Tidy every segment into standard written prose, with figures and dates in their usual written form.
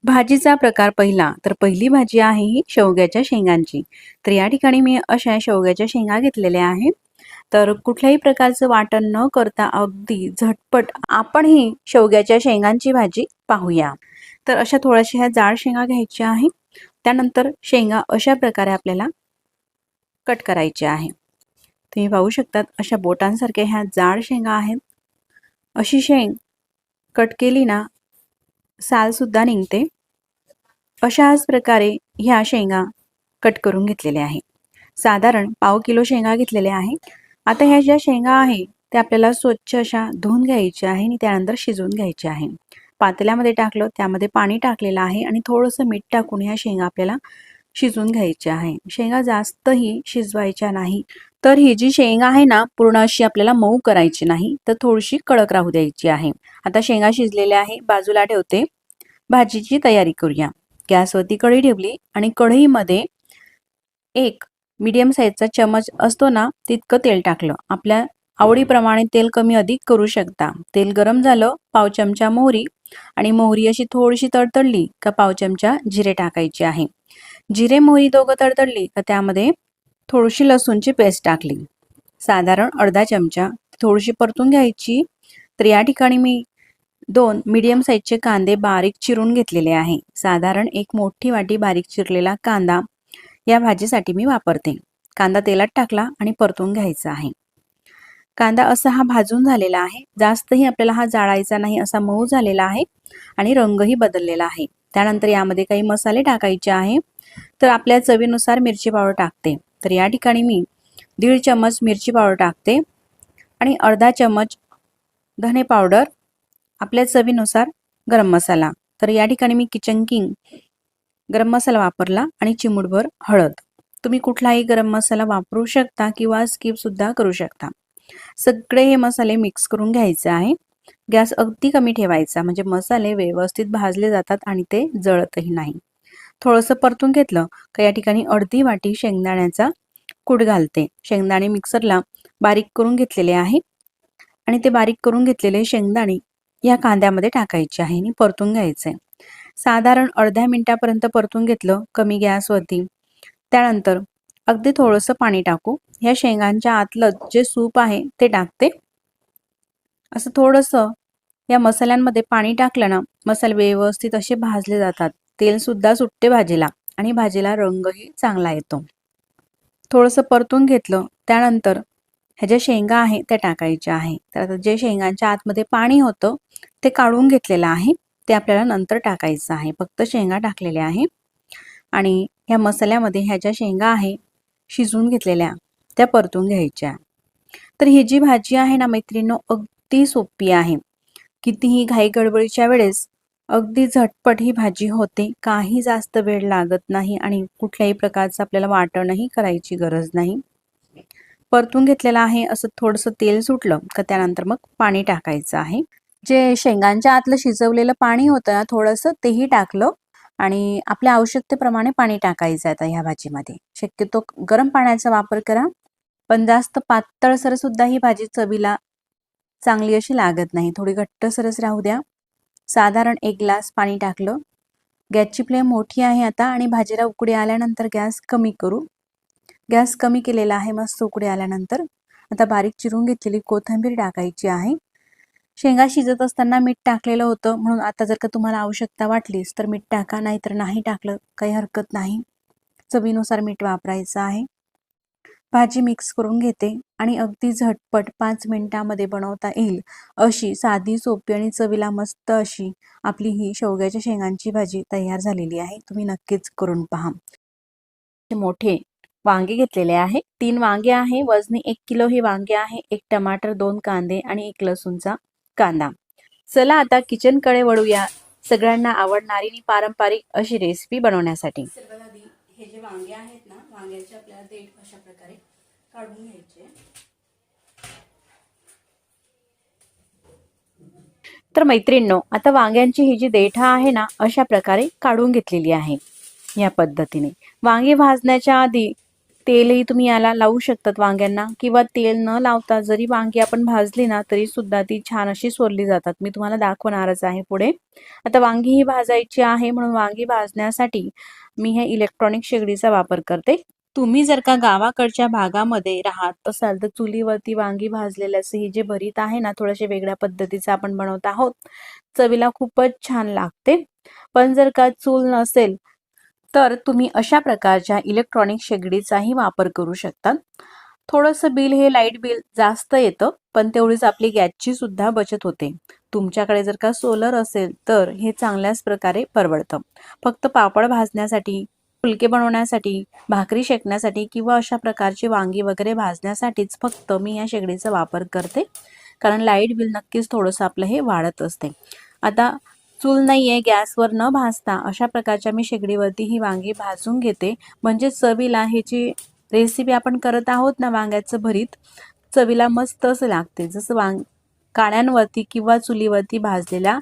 भाजीचा प्रकार पहिला तर पहिली भाजी आहे ही शेवग्याच्या शेंगांची। तर या ठिकाणी मी अशा शेवग्याच्या शेंगा घेतलेल्या आहे। तर कुठल्याही प्रकारचं वाटण न करता अगदी झटपट आपण ही शेवग्याच्या शेंगांची भाजी पाहूया। तर अशा थोड्याशा ह्या जाड शेंगा घ्यायच्या आहे। त्यानंतर शेंगा अशा प्रकारे आपल्याला कट करायच्या आहे। तुम्ही पाहू शकतात अशा बोटांसारख्या ह्या जाड शेंगा आहेत। अशी शेंग कट केली ना साल सुद्धा निघते। अशाच प्रकारे ह्या शेंगा कट करून घेतलेल्या आहे। साधारण पाव किलो शेंगा घेतलेल्या आहे। आता ह्या ज्या शेंगा आहे त्या आपल्याला स्वच्छ अशा धुवून घ्यायच्या आहे आणि त्यानंतर शिजवून घ्यायच्या आहे। पातेल्यामध्ये टाकलं, त्यामध्ये पाणी टाकलेलं आहे आणि थोडंसं मीठ टाकून ह्या शेंगा आपल्याला शिजवून घ्यायच्या आहे। शेंगा जास्तही शिजवायच्या नाही। तर ही जी शेंग आहे ना पूर्ण अशी आपल्याला मऊ करायची नाही, तर थोडीशी कडक राहू द्यायची आहे। आता शेंगा शिजलेल्या आहे, बाजूला ठेवते। भाजीची तयारी करूया। गॅसवरती कढई ठेवली आणि कढईमध्ये एक मीडियम साईजचा चमच असतो ना तितकं तेल टाकलं। आपल्या आवडीप्रमाणे तेल कमी अधिक करू शकता। तेल गरम झालं, पाव चमचा मोहरी आणि मोहरी अशी थोडीशी तडतडली का पाव चमचा जिरे टाकायचे आहे। जिरे मोहरी दोघं तडतडली का त्यामध्ये थोडीशी लसूणची पेस्ट टाकली, साधारण अर्धा चमचा, थोडीशी परतून घ्यायची। तर या ठिकाणी मी 2 मीडियम साईजचे कांदे बारीक चिरून घेतलेले आहे। साधारण एक मोठी वाटी बारीक चिरलेला कांदा या भाजीसाठी मी वापरते। कांदा तेलात टाकला आणि परतून घ्यायचा आहे। कांदा असा हा भाजून झालेला आहे, जास्तही आपल्याला हा जाळायचा नाही, असा मऊ झालेला आहे आणि रंगही बदललेला आहे। त्यानंतर यामध्ये काही मसाले टाकायचे आहे। तर आपल्या चवीनुसार मिरची पावडर टाकते। तर या ठिकाणी मी 1.5 चमच मिरची पावडर टाकते आणि अर्धा चमच धने पावडर, आपल्या चवीनुसार गरम मसाला। तर या ठिकाणी मी किचन किंग गरम मसाला वापरला आणि चिमूटभर हळद। तुम्ही कुठलाही गरम मसाला वापरू शकता किंवा स्किप सुद्धा करू शकता। सगळे हे मसाले मिक्स करून घ्यायचे आहे। गॅस अगदी कमी ठेवायचा, म्हणजे मसाले व्यवस्थित भाजले जातात आणि ते जळतही नाही। थोडंसं परतून घेतलं का या ठिकाणी अर्धी वाटी शेंगदाण्याचा कूट घालते। शेंगदाणे मिक्सरला बारीक करून घेतलेले आहे आणि ते बारीक करून घेतलेले शेंगदाणे या कांद्यामध्ये टाकायचे आहे आणि परतून घ्यायचे। साधारण अर्ध्या मिनिटापर्यंत परतून घेतलं कमी गॅसवरती। त्यानंतर अगदी थोडंसं पाणी टाकू, ह्या शेंगांच्या आतलं जे सूप आहे ते टाकते। असं थोडंसं या मसाल्यांमध्ये पाणी टाकलं ना मसाले व्यवस्थित असे भाजले जातात। तेल सुद्धा सुटते भाजीला आणि भाजीला रंगही चांगला येतो। थोडंसं परतून घेतलं, त्यानंतर ह्या ज्या शेंगा आहे त्या टाकायच्या आहे। तर आता जे शेंगांच्या आतमध्ये पाणी होतं ते काढून घेतलेलं आहे, ते आपल्याला नंतर टाकायचं आहे। फक्त शेंगा टाकलेल्या आहे आणि ह्या मसाल्यामध्ये ह्या ज्या शेंगा आहे शिजवून घेतलेल्या त्या परतून घ्यायच्या। तर ही जी भाजी आहे ना मैत्रिणींनो अगदी सोपी आहे। कितीही घाई गडबडीच्या वेळेस अगदी झटपट ही भाजी होते, काही जास्त वेळ लागत नाही आणि कुठल्याही प्रकारचं आपल्याला वाटणही करायची गरज नाही। परतून घेतलेला आहे, असं थोडंसं तेल सुटलं का त्यानंतर मग पाणी टाकायचं आहे। जे शेंगांच्या आतलं शिजवलेलं पाणी होतं ना थोडंसं तेही टाकलं आणि आपल्या आवश्यकतेप्रमाणे पाणी टाकायचं आता ह्या भाजीमध्ये। शक्यतो गरम पाण्याचा वापर करा, पण जास्त पातळसर सुद्धा ही भाजी चवीला चांगली अशी लागत नाही, थोडी घट्टसरच राहू द्या। साधारण 1 ग्लास पाणी टाकलं। गॅसची फ्लेम मोठी आहे आता आणि भाजीला उकळी आल्यानंतर गॅस कमी करू। गॅस कमी केलेला आहे। मस्त उकळी आल्यानंतर आता बारीक चिरून घेतलेली कोथिंबीर टाकायची आहे। शेंगा शिजत असताना मीठ टाकलेलं होतं, म्हणून आता जर का तुम्हाला आवश्यकता वाटलीस तर मीठ टाका, नाहीतर नाही टाकलं काही हरकत नाही। चवीनुसार मीठ वापरायचं आहे। भाजी मिक्स करून घेते आणि अगदी झटपट 5 मिनिटांमध्ये बनवता येईल अशी साधी सोपी आणि चवीला मस्त अशी आपली ही शेवग्याच्या शेंगांची भाजी तयार झालेली आहे। तुम्ही नक्कीच करून पहा। मोठे वांगे घेतलेले आहे, 3 वांगे आहे, वजनी 1 किलो हे वांगे आहे, 1 टमाटर, 2 कांदे आणि 1 लसूणचा कांदा। चला आता किचनकडे वळूया सगळ्यांना आवडणारी आणि पारंपरिक अशी रेसिपी बनवण्यासाठी। सर्वात आधी हे जे वांगे आहेत ना, वांग्याचे आपल्याला देठ अशा प्रकारे काढून घ्यायचे। तर मैत्रिणींनो आता वांग्यांची ही जी देठ आहे ना अशा प्रकारे काढून घेतलेली आहे। या पद्धतीने वांगे भाजण्याच्या आधी तेलही तुम्ही याला लावू शकतात वांग्यांना, किंवा तेल न लावता जरी वांगी आपण भाजली ना तरी सुद्धा ती छान अशी सोलली जातात. मी तुम्हाला दाखवणारच आहे पुढे. आता वांगी ही भाजायची आहे, म्हणून वांगी भाजण्यासाठी मी हे इलेक्ट्रॉनिक शेगडीचा वापर करते. तुम्ही जर का गावाकडच्या भागामध्ये राहत असाल तर चुलीवरती वांगी भाजलेल्याचे हे जे भरीत आहे ना, थोडेसे वेगळ्या पद्धतीचं आपण बनवत आहोत. चवीला खूपच छान लागते. पण जर का चूल नसेल तर तुम्ही अशा प्रकारच्या इलेक्ट्रॉनिक शेगडीचाही वापर करू शकता. थोडंसं बिल हे लाईट बिल जास्त येतं, पण तेवढीच आपली गॅसची सुद्धा बचत होते. तुमच्याकडे जर का सोलर असेल तर हे चांगल्याच प्रकारे परवडतं. फक्त पापड भाजण्यासाठी, फुलके बनवण्यासाठी, भाकरी शेकण्यासाठी किंवा अशा प्रकारची वांगी वगैरे भाजण्यासाठीच फक्त मी या शेगडीचा वापर करते. कारण लाईट बिल नक्कीच थोडंसं आपलं हे वाढत असते. आता चूल नाहीये, गॅसवर न भाजता अशा प्रकारच्या मी शेगडीवरती ही वांगी भाजून घेते. म्हणजे चवीला ही जी रेसिपी आपण करत आहोत ना वांग्याचं भरीत, चवीला मस्त असं लागते, जसं काड्यांवरती किंवा चुलीवरती भाजलेल्या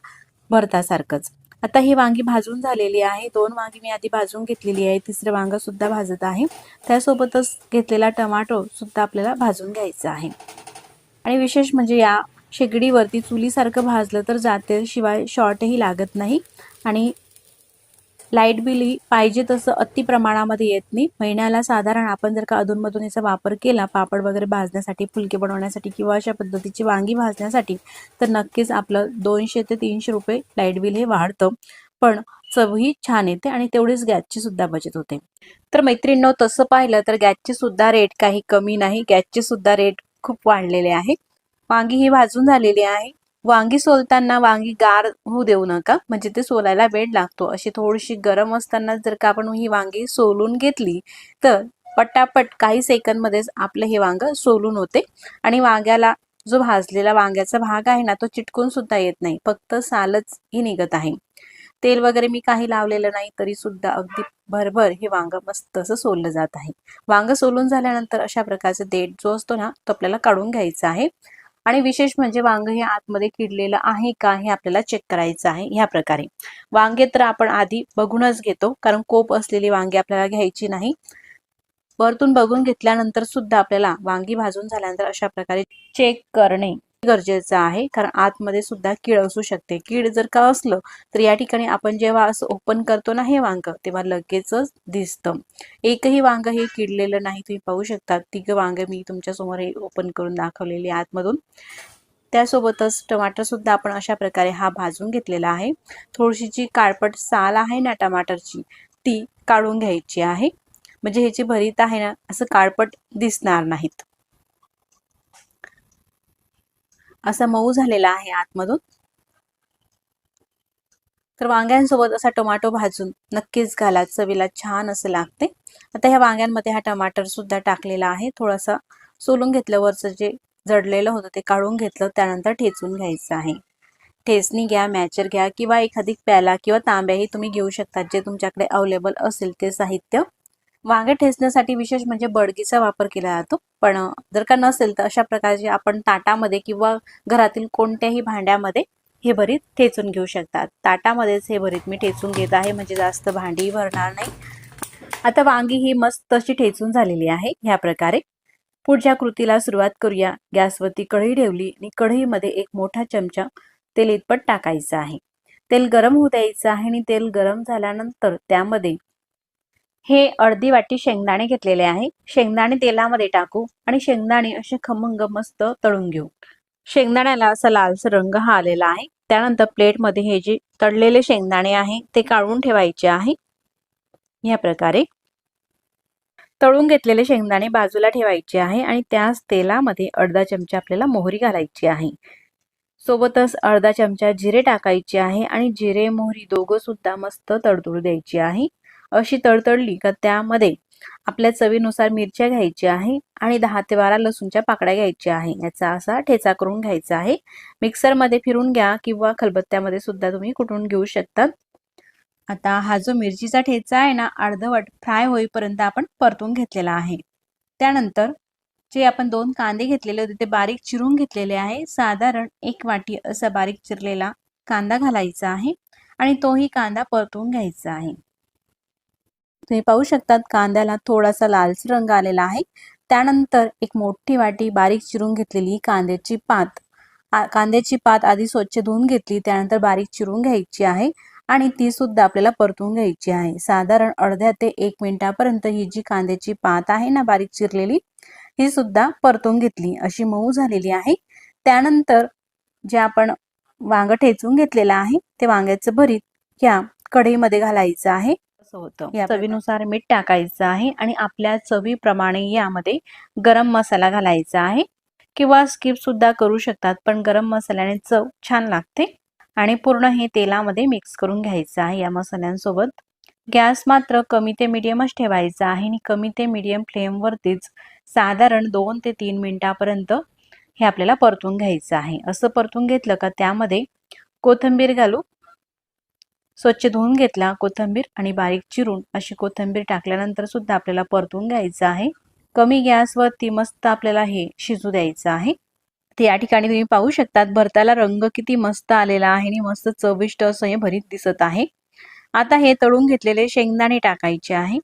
भरतासारखंच. आता ही वांगी भाजून झालेली आहे. 2 वांगी मी आधी भाजून घेतलेली आहे. तिसरं वांग सुद्धा भाजत आहे. त्यासोबतच घेतलेला टोमॅटो सुद्धा आपल्याला भाजून घ्यायचा आहे. आणि विशेष म्हणजे या शेगडीवरती चुलीसारखं भाजलं तर जाते, शिवाय शॉर्टही लागत नाही आणि लाईट बिलही पाहिजे तसं अति प्रमाणामध्ये येत नाही. महिन्याला साधारण आपण जर का अधूनमधून याचा वापर केला पापड वगैरे भाजण्यासाठी, फुलके बनवण्यासाठी किंवा अशा पद्धतीची वांगी भाजण्यासाठी, तर नक्कीच आपलं 200 ते 300 रुपये लाईट बिल हे वाढतं. पण चवही छान येते आणि तेवढीच गॅसची सुद्धा बचत होते. तर मैत्रिणींनो, तसं पाहिलं तर गॅसचे सुद्धा रेट काही कमी नाही, गॅसचे सुद्धा रेट खूप वाढलेले आहे. वांगी ही भाजून झालेली आहे. वांगी सोलताना वांगी गार होऊ देऊ नका, म्हणजे ते सोलायला वेळ लागतो. अशी थोडीशी गरम असताना जर का आपण ही वांगी सोलून घेतली तर पटापट काही सेकंदमध्येच आपलं हे वांग सोलून होते आणि वांग्याला जो भाजलेला वांग्याचा भाग आहे ना तो चिटकून सुद्धा येत नाही, फक्त सालच ही निघत आहे. तेल वगैरे मी काही लावलेलं नाही तरी सुद्धा अगदी भरभर हे वांग मस्त असं सोललं जात आहे. वांग सोलून झाल्यानंतर अशा प्रकारचा देठ जो असतो ना तो आपल्याला काढून घ्यायचा आहे. आणि विशेष म्हणजे वांग हे आतमध्ये किडलेलं आहे का हे आपल्याला चेक करायचं आहे. ह्या प्रकारे वांगे तर आपण आधी बघूनच घेतो, कारण कोप असलेली वांगी आपल्याला घ्यायची नाही. वरतून बघून घेतल्यानंतर सुद्धा आपल्याला वांगी भाजून झाल्यानंतर अशा प्रकारे चेक करणे गरजेचं आहे, कारण आतमध्ये सुद्धा कीड असू शकते. कीड जर का असलं तर या ठिकाणी आपण जेव्हा असं ओपन करतो ना हे वांग, तेव्हा लगेचच दिसतं. एकही वांग हे किडलेलं नाही. तुम्ही पाहू शकता 3 वांग मी तुमच्या समोर हे ओपन करून दाखवलेली आतमधून. त्यासोबतच टमाटर सुद्धा आपण अशा प्रकारे हा भाजून घेतलेला आहे. थोडीशी जी काळपट साल आहे ना टमाटरची ती काढून घ्यायची आहे, म्हणजे ह्याची भरीत आहे ना असं काळपट दिसणार नाहीत. असा मऊ झालेला आहे आतमधून. तर वांग्यांसोबत असा टोमॅटो भाजून नक्कीच घाला, चवीला छान असं लागते. आता ह्या वांग्यांमध्ये हा टमाटर सुद्धा टाकलेला आहे. थोडासा सोलून घेतलं, वरचं जे जडलेलं होतं ते काढून घेतलं, त्यानंतर ठेचून घ्यायचं आहे. ठेचणी घ्या, मॅचर घ्या किंवा एखादी प्याला किंवा तांब्याही तुम्ही घेऊ शकता, जे तुमच्याकडे अवेलेबल असेल ते साहित्य. वांगे ठेचण्यासाठी विशेष म्हणजे बडगीचा वापर केला जातो, पण जर का नसेल तर अशा प्रकारचे आपण ताटामध्ये किंवा घरातील कोणत्याही भांड्यामध्ये हे भरीत ठेचून घेऊ शकतात. ताटामध्येच हे भरीत मी ठेचून घेत आहे, म्हणजे जास्त भांडी भरणार नाही. आता वांगी ही मस्त अशी ठेचून झालेली आहे. ह्या प्रकारे पुढच्या कृतीला सुरुवात करूया. गॅसवरती कढई ठेवली आणि कढईमध्ये एक मोठा चमचा तेल इतपत टाकायचं आहे. तेल गरम होऊ द्यायचं आहे आणि तेल गरम झाल्यानंतर त्यामध्ये हे अर्धी वाटी शेंगदाणे घेतलेले आहे. शेंगदाणे तेलामध्ये टाकू आणि शेंगदाणे असे खमंग मस्त तळून घेऊ. शेंगदाण्याला असा लालसर रंग हा आलेला आहे. त्यानंतर प्लेटमध्ये हे जे तळलेले शेंगदाणे आहे ते काढून ठेवायचे आहे. या प्रकारे तळून घेतलेले शेंगदाणे बाजूला ठेवायचे आहे आणि त्याच तेलामध्ये अर्धा चमचा आपल्याला मोहरी घालायची आहे. सोबतच अर्धा चमचा जिरे टाकायचे आहे आणि जिरे मोहरी दोघं सुद्धा मस्त तडतडू द्यायची आहे. अशी तडतडली का त्यामध्ये आपल्या चवीनुसार मिरच्या घ्यायच्या आहे आणि 10 ते 12 लसूणच्या पाकळ्या घ्यायच्या आहे. याचा असा ठेचा करून घ्यायचा आहे. मिक्सरमध्ये फिरून घ्या किंवा खलबत्त्यामध्ये सुद्धा तुम्ही कुटून घेऊ शकता. आता हा जो मिरचीचा ठेचा आहे ना अर्धवट फ्राय होईपर्यंत आपण परतून घेतलेला आहे. त्यानंतर जे आपण 2 कांदे घेतलेले होते ते बारीक चिरून घेतलेले आहे. साधारण 1 वाटी असा बारीक चिरलेला कांदा घालायचा आहे आणि तोही कांदा परतून घ्यायचा आहे. तुम्ही पाहू शकतात कांद्याला थोडासा लालसर रंग आलेला आहे। त्यानंतर एक मोठी वाटी बारीक चिरून घेतलेली कांद्याची पात, कांद्याची पात आधी स्वच्छ धुवून घेतली, त्यानंतर बारीक चिरून घ्यायची आहे आणि ती सुद्धा आपल्याला परतून घ्यायची आहे। साधारण अर्ध्या ते 1 मिनिटापर्यंत ही जी कांद्याची पात आहे ना बारीक चिरलेली, ही सुद्धा परतून घेतली, अशी मऊ झालेली आहे। त्यानंतर जे आपण वांग ठेचून घेतलेलं आहे ते वांग्याचं भरीत या कढईमध्ये घालायचं आहे। असं होतं। चवीनुसार मीठ टाकायचं आहे आणि आपल्या चवीप्रमाणे यामध्ये गरम मसाला घालायचा आहे किंवा स्किप सुद्धा करू शकतात, पण गरम मसाल्याने चव छान लागते। आणि पूर्ण हे तेलामध्ये मिक्स करून घ्यायचं आहे या मसाल्यांसोबत। गॅस मात्र कमी ते मीडियमच ठेवायचा आहे आणि कमी ते मीडियम फ्लेमवरतीच साधारण 2 ते 3 मिनिटापर्यंत हे आपल्याला परतून घ्यायचं आहे। असं परतून घेतलं का त्यामध्ये कोथिंबीर घालू, स्वच्छ धुवून घेतला कोथिंबीर आणि बारीक चिरून अशी कोथिंबीर टाकल्यानंतर सुद्धा आपल्याला परतून घ्यायचं आहे। कमी गॅसवरती मस्त आपल्याला हे शिजू द्यायचं आहे। तर या ठिकाणी तुम्ही पाहू शकतात भरताला रंग किती मस्त आलेला आहे आणि मस्त चविष्ट असं हे भरीत दिसत आहे। आता हे तळून घेतलेले शेंगदाणे टाकायचे आहे।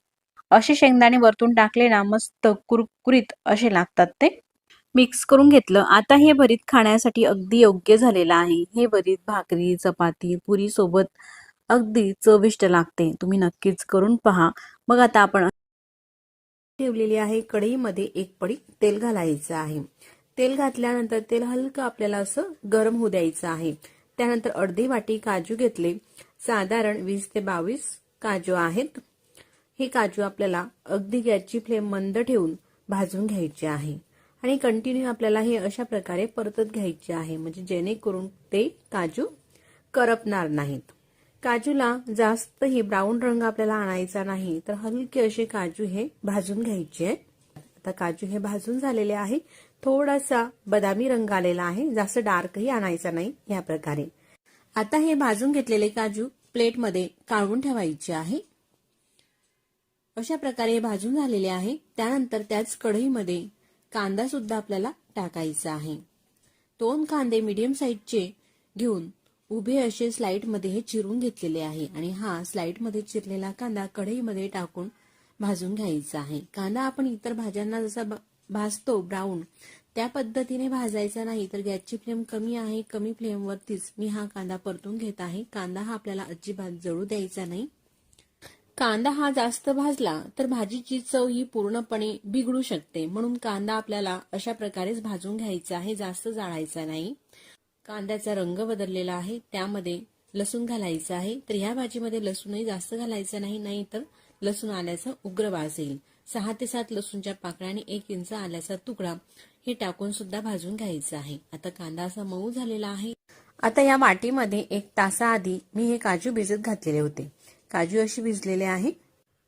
असे शेंगदाणे वरतून टाकले ना मस्त कुरकुरीत असे लागतात ते। मिक्स करून घेतलं। आता हे भरीत खाण्यासाठी अगदी योग्य झालेलं आहे। हे भरीत भाकरी, चपाती, पुरी सोबत अगदी चविष्ट लागते। तुम्ही नक्कीच करून पहा। मग आता आपण ठेवलेली आहे कढईमध्ये 1 पळी तेल घालायचं आहे। तेल घातल्यानंतर तेल हलकं आपल्याला असं गरम होऊ द्यायचं आहे। त्यानंतर अर्धी वाटी काजू घेतले, साधारण 20 ते 22 काजू आहेत। हे काजू आपल्याला अगदी गॅसची फ्लेम मंद ठेवून भाजून घ्यायचे आहे आणि कंटिन्यू आपल्याला हे अशा प्रकारे परतत घ्यायचे आहे, म्हणजे जेणेकरून ते काजू करपणार नाहीत। काजूला जास्त ही ब्राऊन रंग आपल्याला आणायचा नाही, तर हलके असे काजू हे भाजून घ्यायचे आहेत। आता काजू हे भाजून झालेले आहे, थोडासा बदामी रंग आलेला आहे, जास्त डार्कही आणायचा नाही या प्रकारे। आता हे भाजून घेतलेले काजू प्लेटमध्ये काढून ठेवायचे आहे। अशा प्रकारे हे भाजून झालेले आहे। त्यानंतर त्याच कढईमध्ये कांदा सुद्धा आपल्याला टाकायचा आहे। 2 कांदे मीडियम साईजचे घेऊन उभे असे स्लाइडमध्ये हे चिरून घेतलेले आहे आणि हा स्लाइडमध्ये चिरलेला कांदा कढईमध्ये टाकून भाजून घ्यायचा आहे। कांदा आपण इतर भाज्यांना जसा भाजतो ब्राऊन त्या पद्धतीने भाजायचा नाही, तर गॅसची फ्लेम कमी आहे, कमी फ्लेमवरतीच मी हा कांदा परतून घेत आहे। कांदा हा आपल्याला अजिबात जळू द्यायचा नाही। कांदा हा जास्त भाजला तर भाजीची चव ही पूर्णपणे बिघडू शकते, म्हणून कांदा आपल्याला अशा प्रकारेच भाजून घ्यायचा आहे, जास्त जाळायचा नाही। कांद्याचा रंग बदललेला आहे, त्यामध्ये लसूण घालायचं आहे। तर ह्या भाजीमध्ये लसूणही जास्त घालायचा नाही, नाहीतर लसूण आल्याचा उग्र वास येईल। 6 ते 7 लसूणच्या पाकळ्या आणि 1 इंच आल्याचा तुकडा हे टाकून सुद्धा भाजून घ्यायचं आहे। आता कांदा असा मऊ झालेला आहे। आता या वाटीमध्ये 1 तासाआधी मी हे काजू भिजत घातलेले होते। काजू अशी भिजलेले आहे।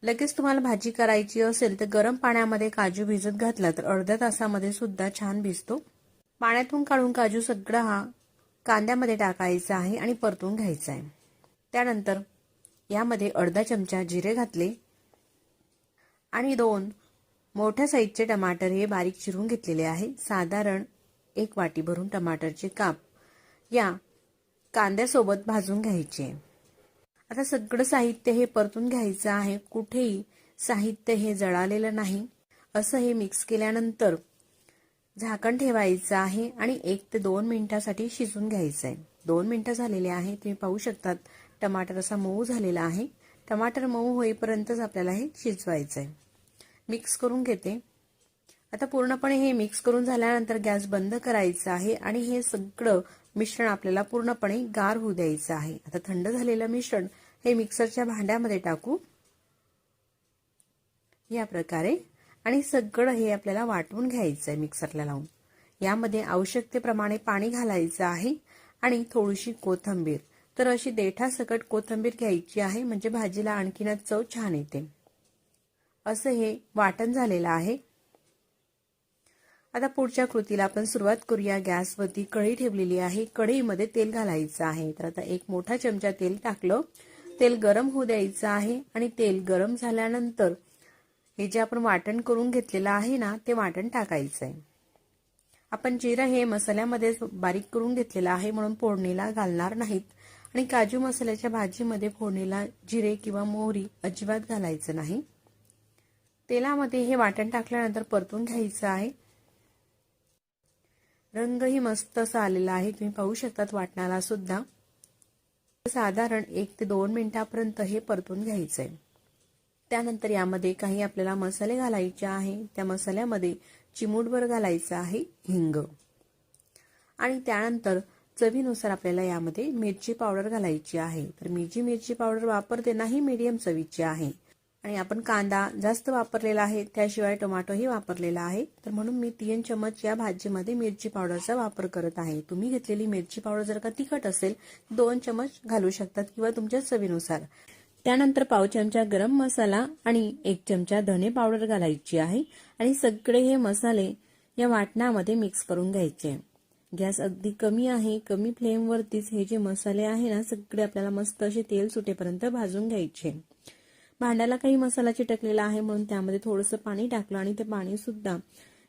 लगेच तुम्हाला भाजी करायची असेल तर गरम पाण्यामध्ये काजू भिजत घातला तर अर्ध्या तासामध्ये सुद्धा छान भिजतो। पाण्यातून काढून काजू सगळा हा कांद्यामध्ये टाकायचा आहे आणि परतून घ्यायचा आहे। त्यानंतर यामध्ये अर्धा चमचा जिरे घातले आणि 2 मोठ्या साईजचे टमाटर हे बारीक चिरून घेतलेले आहे। साधारण 1 वाटी भरून टमाटरचे काप या कांद्यासोबत भाजून घ्यायचे। आता सगळं साहित्य हे परतून घ्यायचं आहे, कुठेही साहित्य हे जळालेलं नाही। असं हे मिक्स केल्यानंतर झाकण ठेवायचं आहे आणि 1 ते 2 मिनिटांसाठी शिजून घ्यायचं आहे। 2 मिनिटं झालेले आहे, तुम्ही पाहू शकतात टमाटर असा मऊ झालेला आहे। टमाटर मऊ होईपर्यंतच आपल्याला हे शिजवायचं आहे। मिक्स करून घेते। आता पूर्णपणे हे मिक्स करून झाल्यानंतर गॅस बंद करायचा आहे आणि हे सगळं मिश्रण आपल्याला पूर्णपणे गार होऊ द्यायचं आहे। आता थंड झालेलं मिश्रण हे मिक्सरच्या भांड्यामध्ये टाकू या प्रकारे आणि सगळं हे आपल्याला वाटून घ्यायचं आहे मिक्सरला लावून। यामध्ये आवश्यकतेप्रमाणे पाणी घालायचं आहे आणि थोडीशी कोथिंबीर, तर अशी देठासकट कोथिंबीर घ्यायची आहे, म्हणजे भाजीला आणखीनच चव छान येते। असं हे वाटण झालेलं आहे। आता पुढच्या कृतीला आपण सुरुवात करूया। गॅसवरती कढई ठेवलेली आहे, कढईमध्ये तेल घालायचं आहे। तर आता 1 मोठा चमचा तेल टाकलं, तेल गरम होऊ द्यायचं आहे आणि तेल गरम झाल्यानंतर हे जे आपण वाटण करून घेतलेलं आहे ना ते वाटण टाकायचं आहे। आपण जिरं हे मसाल्यामध्ये बारीक करून घेतलेलं आहे, म्हणून फोडणीला घालणार नाहीत आणि काजू मसाल्याच्या भाजीमध्ये फोडणीला जिरे किंवा मोहरी अजिबात घालायचं नाही। तेलामध्ये हे वाटण टाकल्यानंतर परतून घ्यायचं आहे। रंगही मस्त असा आलेला आहे, तुम्ही पाहू शकतात वाटणाला सुद्धा। साधारण 1 ते 2 मिनिटांपर्यंत हे परतून घ्यायचंय। त्यानंतर यामध्ये काही आपल्याला मसाले घालायचे आहे। त्या मसाल्यामध्ये चिमूटभर घालायचं आहे हिंग आणि त्यानंतर चवीनुसार आपल्याला यामध्ये मिरची पावडर घालायची आहे। तर मी जी मिरची पावडर वापरते ना ही मीडियम चवीची आहे आणि आपण कांदा जास्त वापरलेला आहे, त्याशिवाय टोमॅटोही वापरलेला आहे। तर म्हणून मी 3 चमच या भाजीमध्ये मिरची पावडरचा वापर करत आहे। तुम्ही घेतलेली मिरची पावडर जर का तिखट असेल 2 चमच घालू शकतात किंवा तुमच्या चवीनुसार। त्यानंतर पाव चमचा गरम मसाला आणि 1 चमचा धने पावडर घालायची आहे आणि सगळे हे मसाले या वाटणामध्ये मिक्स करून घ्यायचे। गॅस अगदी कमी आहे, कमी फ्लेमवरतीच हे जे मसाले आहे ना सगळे आपल्याला मस्त असे तेल सुटेपर्यंत भाजून घ्यायचे। भांड्याला काही मसाला चिटकलेला आहे म्हणून त्यामध्ये थोडंसं पाणी टाकलं आणि ते पाणी सुद्धा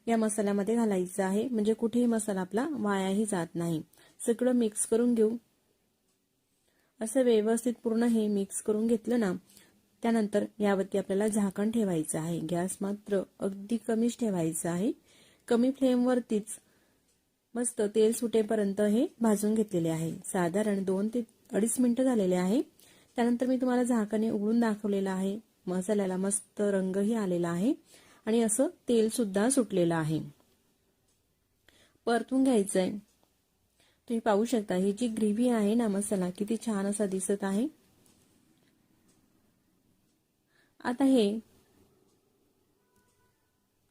या मसाल्यामध्ये घालायचं आहे, म्हणजे कुठेही मसाला आपला वायाही जात नाही। सगळं मिक्स करून घेऊ। असं व्यवस्थित पूर्ण हे मिक्स करून घेतलं ना, त्यानंतर यावरती आपल्याला झाकण ठेवायचं आहे। गॅस मात्र अगदी कमीच ठेवायचा आहे, कमी फ्लेमवरतीच मस्त तेल सुटेपर्यंत हे भाजून घेतलेले आहे। साधारण 2 ते 2.5 मिनिटं झालेले आहे। त्यानंतर मी तुम्हाला झाकणे उघडून दाखवलेलं आहे। मसाल्याला मस्त रंगही आलेला आहे आणि असं तेल सुद्धा सुटलेलं आहे। परतून घ्यायचंय। तुम्ही पाहू शकता ही जी ग्रेव्ही आहे ना मसाला किती छान असा दिसत आहे। आता हे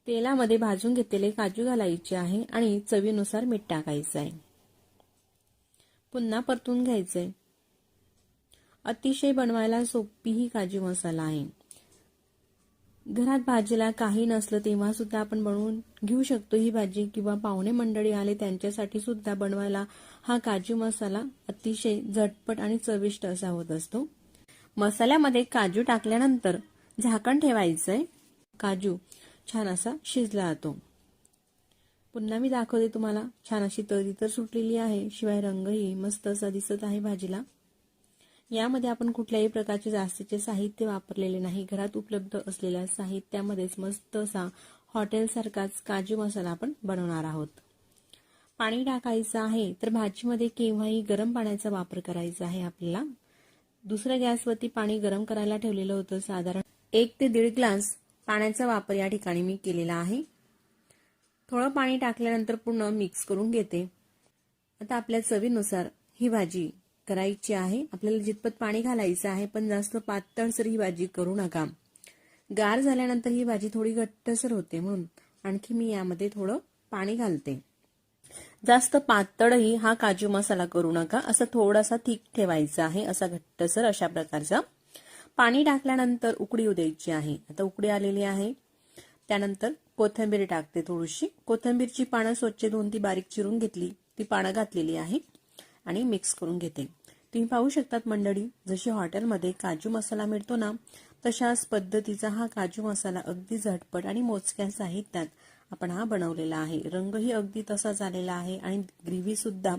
तेलामध्ये भाजून घेतलेले काजू घालायचे आहे आणि चवीनुसार मीठ टाकायचं आहे। पुन्हा परतून घ्यायचंय। अतिशय बनवायला सोपी ही काजू मसाला आहे। घरात भाजीला काही नसलं तेव्हा सुद्धा आपण बनवून घेऊ शकतो ही भाजी, किंवा पाहुणे मंडळी आले त्यांच्यासाठी सुद्धा बनवायला हा काजू मसाला अतिशय झटपट आणि चविष्ट असा होत असतो। मसाल्यामध्ये काजू टाकल्यानंतर झाकण ठेवायचंय। काजू छान असा शिजला जातो। पुन्हा मी दाखवते तुम्हाला, छान अशी तरी तर सुटलेली आहे, शिवाय रंगही मस्त असा दिसत आहे भाजीला। यामध्ये आपण कुठल्याही प्रकारचे जास्तीचे साहित्य वापरलेले नाही, घरात उपलब्ध असलेल्या साहित्यामध्येच मस्त असा हॉटेलसारखाच काजू मसाला आपण बनवणार आहोत। पाणी टाकायचं आहे, तर भाजीमध्ये केव्हाही गरम पाण्याचा वापर करायचा आहे आपल्याला। दुसऱ्या गॅसवरती पाणी गरम करायला ठेवलेलं होतं, साधारण 1 ते 1.5 ग्लास पाण्याचा वापर या ठिकाणी मी केलेला आहे। थोडं पाणी टाकल्यानंतर पूर्ण मिक्स करून घेते। आता आपल्या चवीनुसार ही भाजी करायची आहे। आपल्याला जितपत पाणी घालायचं आहे, पण जास्त पातळसर ही भाजी करू नका। गार झाल्यानंतर ही भाजी थोडी घट्टसर होते, म्हणून आणखी मी यामध्ये थोडं पाणी घालते। जास्त पातळही हा काजू मसाला करू नका, असं थोडासा थिक ठेवायचा आहे, असा घट्टसर अशा प्रकारचा। पाणी टाकल्यानंतर उकळी येऊ द्यायची आहे। आता उकळी आलेली आहे, त्यानंतर कोथिंबीर टाकते थोडीशी। कोथिंबीरची पानं स्वच्छ धुवून ती बारीक चिरून घेतली, ती पानं घातलेली आहे आणि मिक्स करून घेते। तुम्ही पाहू शकतात मंडळी, जशी हॉटेलमध्ये काजू मसाला मिळतो ना तशाच पद्धतीचा हा काजू मसाला अगदी झटपट आणि मोजक्या साहित्यात आपण हा बनवलेला आहे। रंगही अगदी तसाच आलेला आहे आणि ग्रेव्ही सुद्धा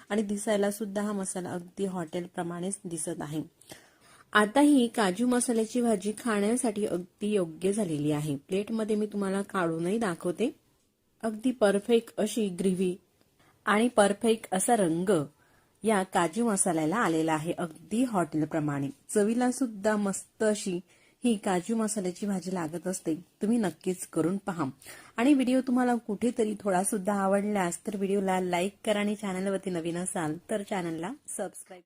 आणि दिसायला सुद्धा हा मसाला अगदी हॉटेल प्रमाणेच दिसत आहे। आता ही काजू मसाल्याची भाजी खाण्यासाठी अगदी योग्य झालेली आहे। प्लेटमध्ये मी तुम्हाला काढूनही दाखवते। अगदी परफेक्ट अशी ग्रेव्ही आणि परफेक्ट असा रंग या काजू मसाल्याला आलेला आहे, अगदी हॉटेलप्रमाणे। चवीला सुद्धा मस्त अशी ही काजू मसाल्याची भाजी लागत असते। तुम्ही नक्कीच करून पहा आणि व्हिडिओ तुम्हाला कुठेतरी थोडा सुद्धा आवडल्यास तर व्हिडिओला लाईक करा आणि चॅनलवरती नवीन असाल तर चॅनलला सबस्क्राईब।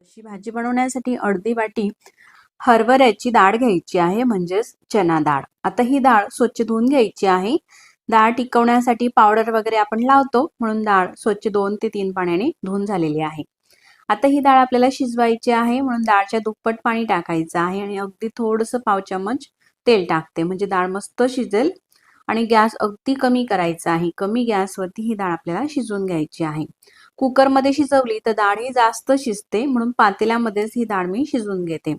अशी भाजी बनवण्यासाठी अर्धी वाटी हरभऱ्याची डाळ घ्यायची आहे, म्हणजेच चना डाळ। आता ही डाळ स्वच्छ धुवून घ्यायची आहे। डाळ टिकवण्यासाठी पावडर वगैरे आपण लावतो, म्हणून डाळ स्वच्छ 2 ते 3 पाण्याने धुवून झालेली आहे। आता ही डाळ आपल्याला शिजवायची आहे, म्हणून डाळच्या दुप्पट पाणी टाकायचं आहे आणि अगदी थोडंसं पाव चमच तेल टाकते, म्हणजे डाळ मस्त शिजेल। आणि गॅस अगदी कमी करायचा आहे, कमी गॅसवरती ही डाळ आपल्याला शिजवून घ्यायची आहे। कुकरमध्ये शिजवली तर डाळ ही जास्त शिजते, म्हणून पातेल्यामध्येच ही डाळ मी शिजवून घेते।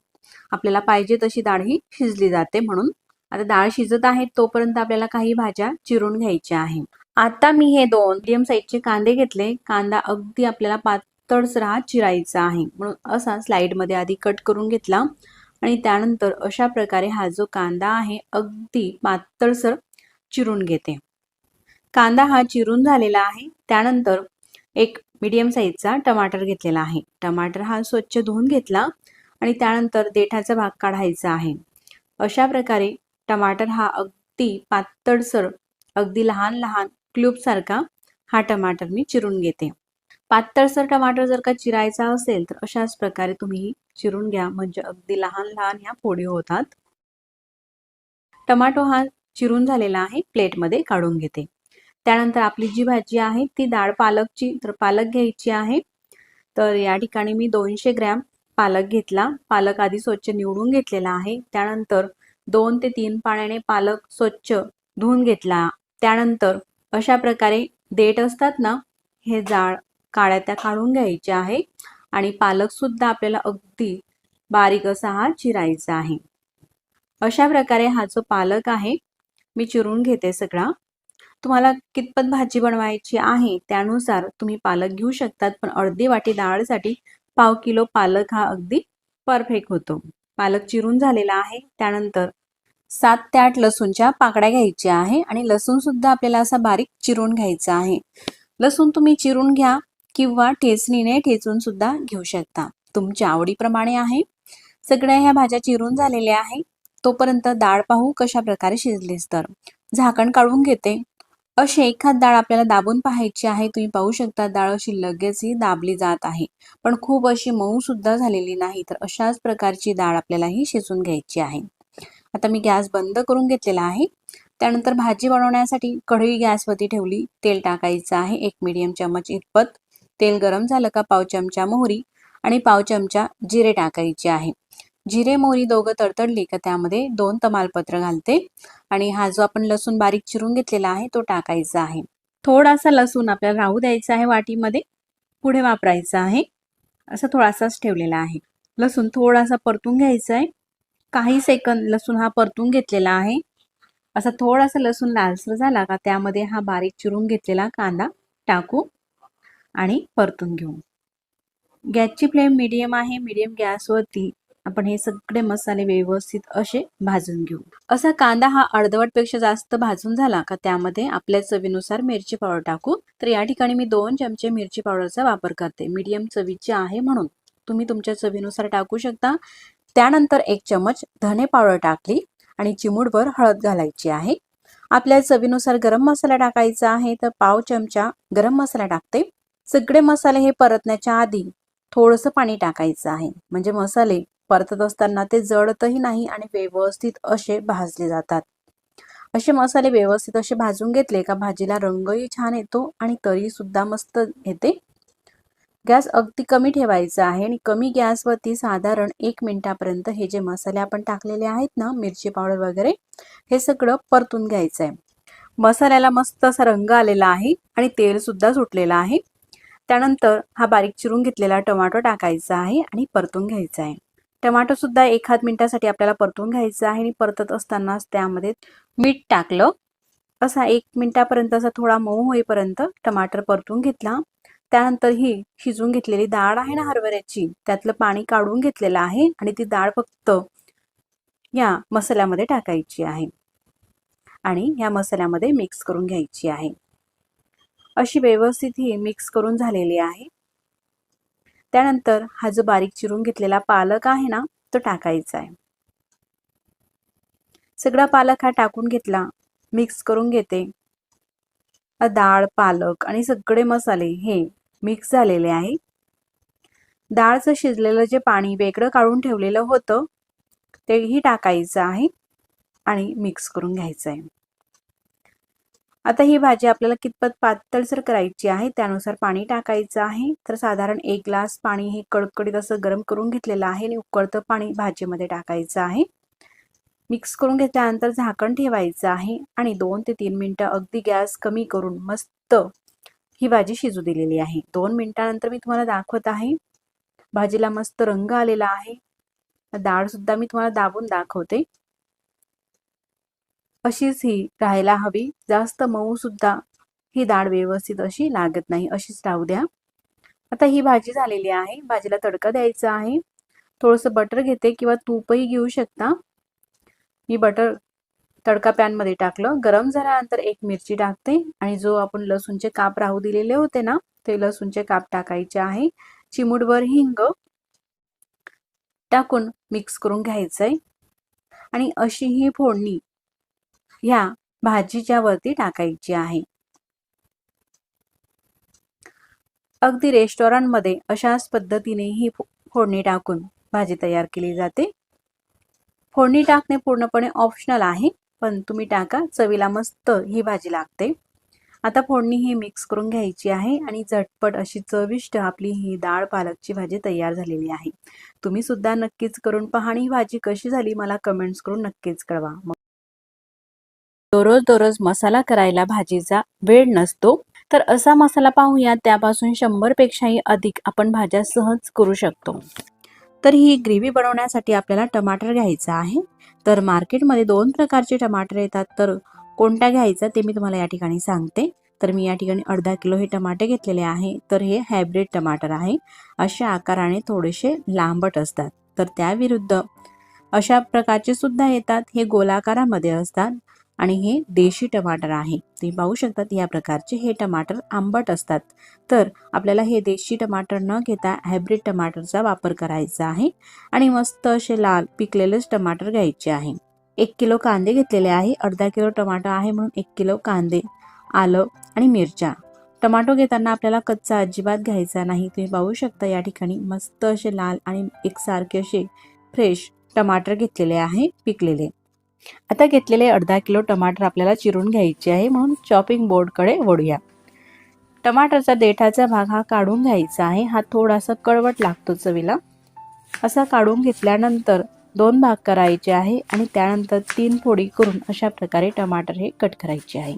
आपल्याला पाहिजे तशी डाळ ही शिजली जाते म्हणून। आता डाळ शिजत आहे तोपर्यंत आपल्याला काही भाज्या चिरून घ्यायच्या आहे। आता मी हे 2 मीडियम साईजचे कांदे घेतले. कांदा अगदी आपल्याला पातळसर हा चिरायचा आहे, म्हणून असा स्लाइडमध्ये आधी कट करून घेतला आणि त्यानंतर अशा प्रकारे हा जो कांदा आहे अगदी पातळसर चिरून घेते. कांदा हा चिरून झालेला आहे. त्यानंतर एक मीडियम साईजचा टमाटर घेतलेला आहे. टमाटर हा स्वच्छ धुवून घेतला आणि त्यानंतर देठाचा भाग काढायचा आहे. अशा प्रकारे टमाटर हा अगदी पातळसर, अगदी लहान लहान क्यूब सारखा हा टमाटर मी चिरून घेते. पातळसर टमाटर जर का चिरायचा असेल तर अशाच प्रकारे तुम्ही चिरून घ्या, म्हणजे अगदी लहान लहान ह्या फोडी होतात. टमाटो हा चिरून झालेला आहे, प्लेटमध्ये काढून घेते. त्यानंतर आपली जी भाजी आहे ती डाळ पालकची, तर पालक घ्यायची आहे. तर या ठिकाणी मी 200 ग्रॅम पालक घेतला. पालक आधी स्वच्छ निवडून घेतलेला आहे. त्यानंतर 2 ते 3 पाण्याने पालक स्वच्छ धुवून घेतला. त्यानंतर अशा प्रकारे देठ असतात ना, हे जाड काड्या त्या काढून घ्यायच्या आहे आणि पालक सुद्धा आपल्याला अगदी बारीक असा हा चिरायचा आहे. अशा प्रकारे हा जो पालक आहे मी चिरून घेते सगळा. तुम्हाला कितपत भाजी बनवायची आहे त्यानुसार तुम्ही पालक घेऊ शकतात, पण अर्धी वाटी डाळसाठी पाव किलो पालक हा अगदी परफेक्ट होतो. पालक चिरून झालेला आहे. त्यानंतर 7 ते 8 लसूणच्या पाकड्या घ्यायच्या आहे आणि लसूण सुद्धा आपल्याला असा बारीक चिरून घ्यायचा आहे. लसूण तुम्ही चिरून घ्या किंवा ठेचणीने ठेचून सुद्धा घेऊ शकता, तुमच्या आवडीप्रमाणे आहे. सगळ्या ह्या भाज्या चिरून झालेल्या आहे. तोपर्यंत डाळ पाहू कशा प्रकारे शिजलीस, तर झाकण काढून घेते. अशी एखाद डाळ आपल्याला दाबून पाहायची आहे. तुम्ही पाहू शकता डाळ अशी लगेच ही दाबली जात आहे, पण खूप अशी मऊ सुद्धा झालेली नाही. तर अशाच प्रकारची डाळ आपल्याला ही शिजून घ्यायची आहे. आता मी गॅस बंद करून घेतलेला आहे. त्यानंतर भाजी बनवण्यासाठी कढई गॅसवरती ठेवली. तेल टाकायचं आहे 1 मीडियम चम्मच इतपत. तेल गरम झालं का पाव चमचा मोहरी आणि पाव चमचा जिरे टाकायचे आहे. जिरे मोहरी दोघं तडतडली का त्यामध्ये 2 तमालपत्र घालते आणि हा जो आपण लसूण बारीक चिरून घेतलेला आहे तो टाकायचा आहे. थोडासा लसूण आपल्याला राहू द्यायचा आहे वाटीमध्ये, पुढे वापरायचा आहे. असं थोडासाच ठेवलेला आहे. लसूण थोडासा परतून घ्यायचा आहे. काही सेकंद लसूण हा परतून घेतलेला आहे. असा थोडासा लसूण लालसर झाला का त्यामध्ये हा बारीक चिरून घेतलेला कांदा टाकू आणि परतून घेऊ. गॅसची फ्लेम मीडियम आहे. मीडियम गॅसवरती आपण हे सगळे मसाले व्यवस्थित असे भाजून घेऊ. असा कांदा हा अर्धवटपेक्षा जास्त भाजून झाला का त्यामध्ये आपल्या चवीनुसार मिरची पावडर टाकू. तर या ठिकाणी मी 2 चमचे मिरची पावडरचा वापर करते. मीडियम चवीची आहे म्हणून तुम्ही तुमच्या चवीनुसार टाकू शकता. त्यानंतर 1 चमच धने पावडर टाकली आणि चिमूटभर हळद घालायची आहे. आपल्या चवीनुसार गरम मसाला टाकायचा आहे, तर पाव चमचा गरम मसाला टाकते. सगळे मसाले हे परतण्याच्या आधी थोडंसं पाणी टाकायचं आहे, म्हणजे मसाले परतत असताना ते जळतही नाही आणि व्यवस्थित असे भाजले जातात. असे मसाले व्यवस्थित असे भाजून घेतले का भाजीला रंगही छान येतो आणि तरी सुद्धा मस्त येते. गॅस अगदी कमी ठेवायचा आहे आणि कमी गॅसवरती साधारण 1 मिनिटापर्यंत हे जे मसाले आपण टाकलेले आहेत ना, मिरची पावडर वगैरे, हे सगळं परतून घ्यायचं आहे. मसाल्याला मस्त असा रंग आलेला आहे आणि तेल सुद्धा सुटलेलं आहे. त्यानंतर हा बारीक चिरून घेतलेला टोमॅटो टाकायचा आहे आणि परतून घ्यायचा आहे. टोमॅटो सुद्धा 1 मिनिटासाठी आपल्याला परतून घ्यायचं आहे आणि परतत असतानाच त्यामध्ये मीठ टाकलं. असा 1 मिनिटापर्यंत असा थोडा मऊ होईपर्यंत टमाटर परतून घेतला. त्यानंतर ही शिजून घेतलेली डाळ आहे ना हरभऱ्याची, त्यातलं पाणी काढून घेतलेलं आहे आणि ती डाळ फक्त या मसाल्यामध्ये टाकायची आहे आणि या मसाल्यामध्ये मिक्स करून घ्यायची आहे. अशी व्यवस्थित ही मिक्स करून झालेली आहे. त्यानंतर हा जो बारीक चिरून घेतलेला पालक आहे ना तो टाकायचा आहे. सगळा पालक हा टाकून घेतला, मिक्स करून घेते. डाळ, पालक आणि सगळे मसाले हे मिक्स झालेले आहे. डाळचं शिजलेलं जे पाणी वेगळं काढून ठेवलेलं होतं तेही टाकायचं आहे आणि मिक्स करून घ्यायचं आहे. आता ही भाजी आपल्याला कितपत पातळसर करायची आहे त्यानुसार पाणी टाकायचं आहे. तर साधारण 1 ग्लास पाणी हे कडकडीत असं गरम करून घेतलेलं आहे आणि उकळतं पाणी भाजीमध्ये टाकायचं आहे. मिक्स करून घेतल्यानंतर झाकण ठेवायचं आहे आणि 2 ते 3 मिनिटं अगदी गॅस कमी करून मस्त ही भाजी शिजू दिलेली आहे. 2 मिनिटानंतर मी तुम्हाला दाखवत आहे. भाजीला मस्त रंग आलेला आहे. डाळ सुद्धा मी तुम्हाला दाबून दाखवते. अशीच ही राहायला हवी, जास्त मऊ सुद्धा ही डाळ व्यवस्थित अशी लागत नाही, अशीच राहू द्या. आता ही भाजी झालेली आहे. भाजीला तडका द्यायचा आहे. थोडंसं बटर घेते किंवा तूपही घेऊ शकता. मी बटर तडका पॅनमध्ये टाकलं. गरम झाल्यानंतर एक मिरची टाकते आणि जो आपण लसूणचे काप राहू दिलेले होते ना, ते लसूणचे काप टाकायचे आहे. चिमूटभर हिंग टाकून मिक्स करून घ्यायचंय आणि अशी ही फोडणी ह्या भाजीच्या वरती टाकायची आहे. अगदी रेस्टॉरंटमध्ये अशाच पद्धतीने ही फोडणी टाकून भाजी तयार केली जाते. फोडणी टाकणे पूर्णपणे ऑप्शनल आहे, पण तुम्ही टाका, चवीला मस्त ही भाजी लागते. आता फोडणी ही मिक्स करून घ्यायची आहे आणि झटपट अशी चविष्ट आपली ही डाळ पालकची भाजी तयार झालेली आहे. तुम्ही सुद्धा नक्कीच करून पहा आणि ही भाजी कशी झाली मला कमेंट्स करून नक्कीच कळवा. दररोज मसाला करायला भाजीचा वेळ नसतो, तर असा मसाला पाहूया, त्यापासून 100 पेक्षाही अधिक आपण भाज्या सहज करू शकतो. तर ही ग्रेव्ही बनवण्यासाठी आपल्याला टमाटर घ्यायचा आहे. तर मार्केटमध्ये 2 प्रकारचे टमाटर येतात, तर कोणता घ्यायचा ते मी तुम्हाला या ठिकाणी सांगते. तर मी या ठिकाणी अर्धा किलो हे टमाटे घेतलेले आहे. तर हे हायब्रिड टमाटर आहे. अशा आकाराने थोडेसे लांबट असतात. तर त्याविरुद्ध अशा प्रकारचे सुद्धा येतात, हे गोलाकारामध्ये असतात आणि हे देशी टमाटर आहे. तुम्ही पाहू शकतात या प्रकारचे हे टमाटर आंबट असतात. तर आपल्याला हे देशी टमाटर न घेता हायब्रिड टमाटरचा वापर करायचा आहे आणि मस्त असे लाल पिकलेलेच टमाटर घ्यायचे आहे. 1 किलो कांदे घेतलेले आहे. अर्धा किलो टमाटर आहे म्हणून 1 किलो कांदे, आलं आणि मिरच्या. टमाटो घेताना आपल्याला कच्चा अजिबात घ्यायचा नाही. तुम्ही पाहू शकता या ठिकाणी मस्त असे लाल आणि एकसारखे असे फ्रेश टमाटर घेतलेले आहे, पिकलेले. आता घेतलेले अर्धा किलो टमाटर आपल्याला चिरून घ्यायचे आहे, म्हणून चॉपिंग बोर्डकडे वळूया. टमाटरचा देठाचा भाग हा काढून घ्यायचा आहे. हा थोडासा कडवट लागतो चवीला. असा काढून घेतल्यानंतर 2 भाग करायचे आहे आणि त्यानंतर 3 फोडी करून अशा प्रकारे टमाटर हे कट करायचे आहे.